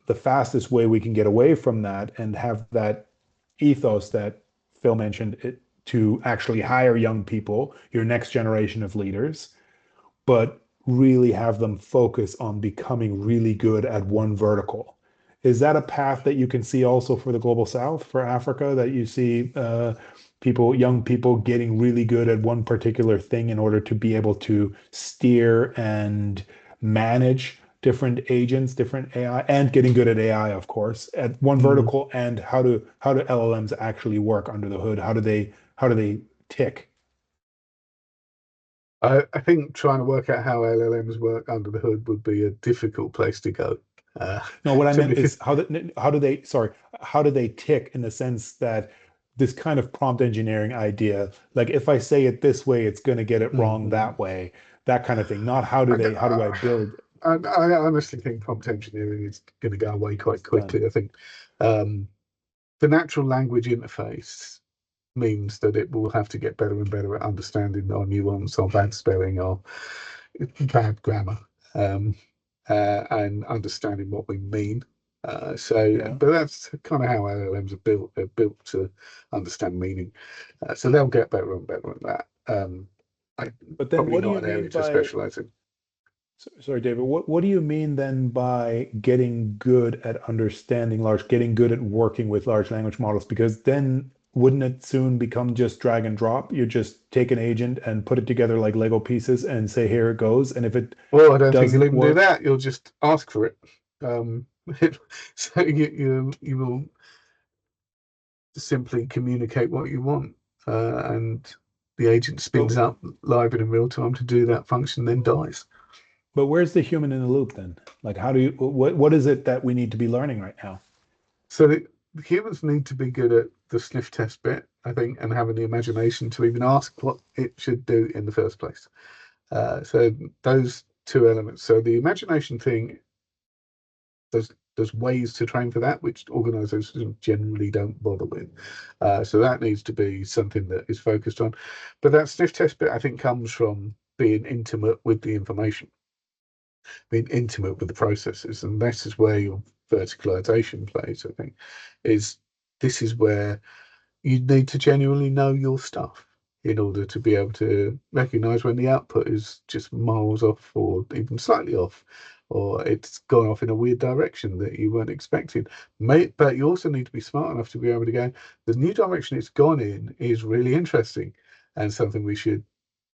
The fastest way we can get away from that and have that ethos that Phil mentioned it, to actually hire young people, your next generation of leaders, but really have them focus on becoming really good at one vertical. Is that a path that you can see also for the Global South, for Africa, that you see people, young people getting really good at one particular thing in order to be able to steer and manage different agents, different AI, and getting good at AI, of course, at one vertical, and how do LLMs actually work under the hood? How do they tick?
I think trying to work out how LLMs work under the hood would be a difficult place to go.
No, what I
to
meant
be,
is how do they tick in the sense that this kind of prompt engineering idea, like if I say it this way, it's going to get it wrong
Mhm.
that way, that kind of thing. Not how do I build
I honestly think prompt engineering is going to go away quite
done.
quickly. I think the natural language interface means that it will have to get better and better at understanding our nuance, our bad spelling, or bad grammar, um, and understanding what we mean.
Yeah.
But that's kind of how LLMs are built. They're built to understand meaning. So they'll get better and better at that. I
But then
probably
what do
not
you
an area
mean
to
by,
specialize in.
sorry, David, what do you mean then by getting good at understanding getting good at working with large language models? Because then wouldn't it soon become just drag and drop? You just take an agent and put it together like Lego pieces and say, here it goes. And if it
Well, I don't think you'll
doesn't
even do
work,
that. You'll just ask for it. Um, so you will simply communicate what you want, and the agent
but
spins up live and in real time to do that function, then dies.
but where's the human in the loop then? Like, how do you, what is it that we need to be learning right now?
So the humans need to be good at the sniff test bit, I think, and having the imagination to even ask what it should do in the first place. So those two elements. So the imagination thing, there's ways to train for that, which organizations generally don't bother with. So that needs to be something that is focused on. But that sniff test bit, I think, comes from being intimate with the information, being intimate with the processes. And this is where your verticalization plays, I think, is this is where you need to genuinely know your stuff in order to be able to recognize when the output is just miles off or even slightly off, or it's gone off in a weird direction that you weren't expecting. But you also need to be smart enough to be able to go, the new direction it's gone in is really interesting and something we should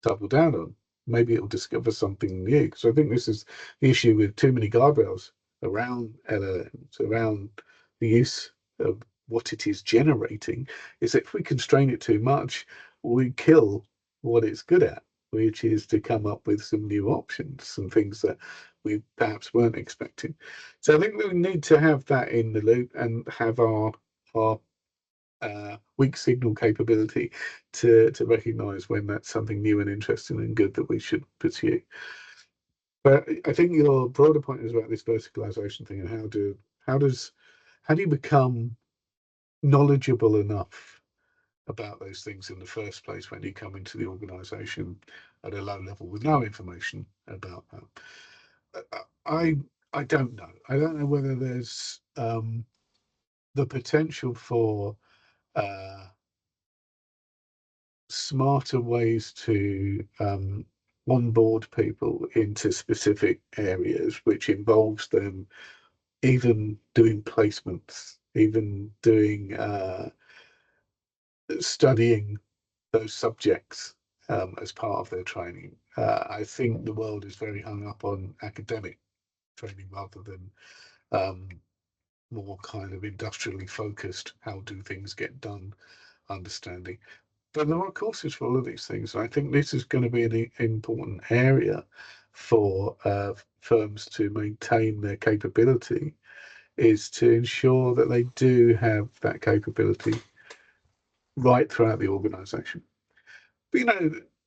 double down on. Maybe it'll discover something new. So I think this is the issue with too many guardrails around LLMs, around the use of what it is generating, is that if we constrain it too much, we kill what it's good at, which is to come up with some new options, some things that we perhaps weren't expecting. So I think we need to have that in the loop and have our weak signal capability to recognize when that's something new and interesting and good that we should pursue. But I think your broader point is about this verticalization thing and how do you become knowledgeable enough about those things in the first place when you come into the organization at a low level with no information about that. I don't know. I don't know whether there's the potential for smarter ways to onboard people into specific areas, which involves them even doing placements, even doing studying those subjects as part of their training. I think the world is very hung up on academic training rather than more kind of industrially focused, how do things get done, understanding. But there are courses for all of these things. And I think this is going to be an important area for firms to maintain their capability, is to ensure that they do have that capability right throughout the organization. But,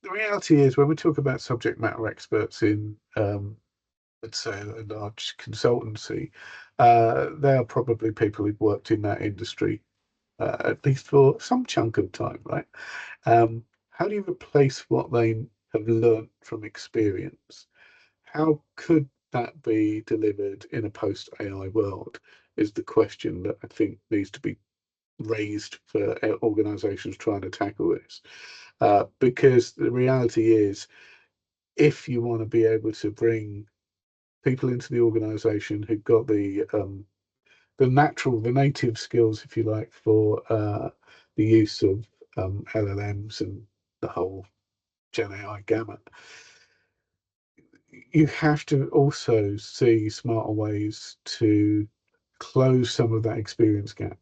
the reality is when we talk about subject matter experts in, let's say, a large consultancy, they are probably people who've worked in that industry at least for some chunk of time, right? How do you replace what they have learned from experience? How could that be delivered in a post-AI world is the question that I think needs to be raised for organizations trying to tackle this. Because the reality is, if you want to be able to bring people into the organization who've got the native skills, if you like, for the use of LLMs and the whole Gen AI gamut, you have to also see smarter ways to close some of that experience gap.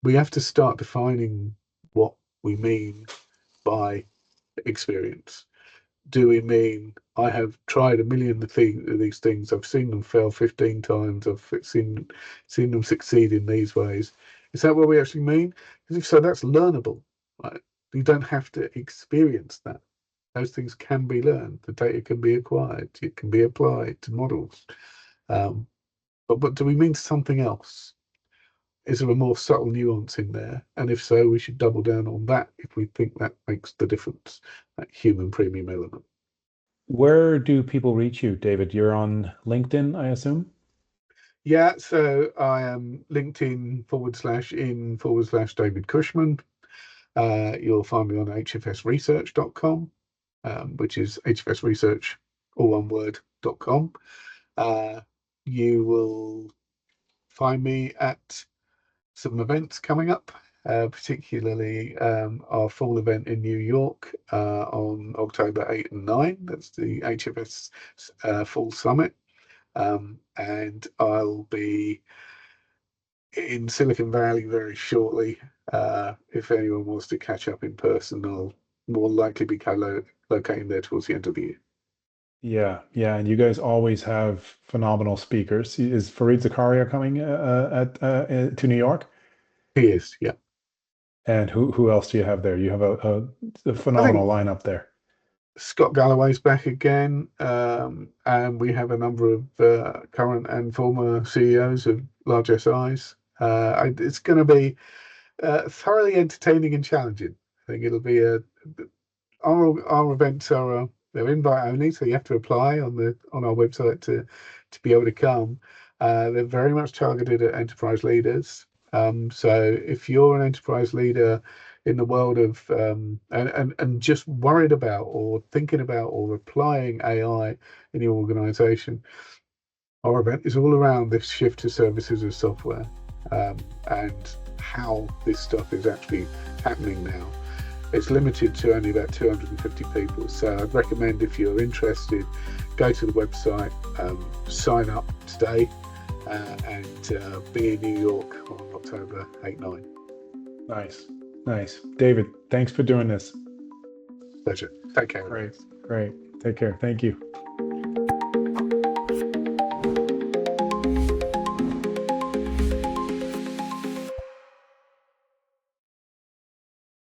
We have to start defining what we mean by experience. Do we mean I have tried a million of these things, I've seen them fail 15 times, I've seen them succeed in these ways? Is that what we actually mean? Because if so, that's learnable, right? You don't have to experience that. Those things can be learned. The data can be acquired. It can be applied to models. But do we mean something else? Is there a more subtle nuance in there? And if so, we should double down on that if we think that makes the difference, that human premium element.
Where do people reach you, David? You're on LinkedIn, I assume?
Yeah, so I am LinkedIn/in/David Cushman. You'll find me on hfsresearch.com, which is HFS Research, all one word.com. You will find me at some events coming up, particularly our fall event in New York on October 8 and 9. That's the HFS Fall Summit. And I'll be in Silicon Valley very shortly. If anyone wants to catch up in person, I'll more likely be locating there towards the end of the year.
Yeah, yeah, and you guys always have phenomenal speakers. Is Fareed Zakaria coming to New York?
He is, yeah.
And who else do you have there? You have a
I
phenomenal
think
lineup there.
Scott Galloway's back again, and we have a number of current and former CEOs of large SIs. It's going to be thoroughly entertaining and challenging. I think it'll be our events are they're invite only, so you have to apply on our website to be able to come. They're very much targeted at enterprise leaders. So if you're an enterprise leader in the world of and just worried about or thinking about or applying AI in your organization, our event is all around this shift to services as software, and how this stuff is actually happening now. It's limited to only about 250 people. So I'd recommend, if you're interested, go to the website, sign up today, and be in New York on October 8-9.
Nice, nice. David, thanks for doing this.
Pleasure. Take care.
Great, great. Take care. Thank you.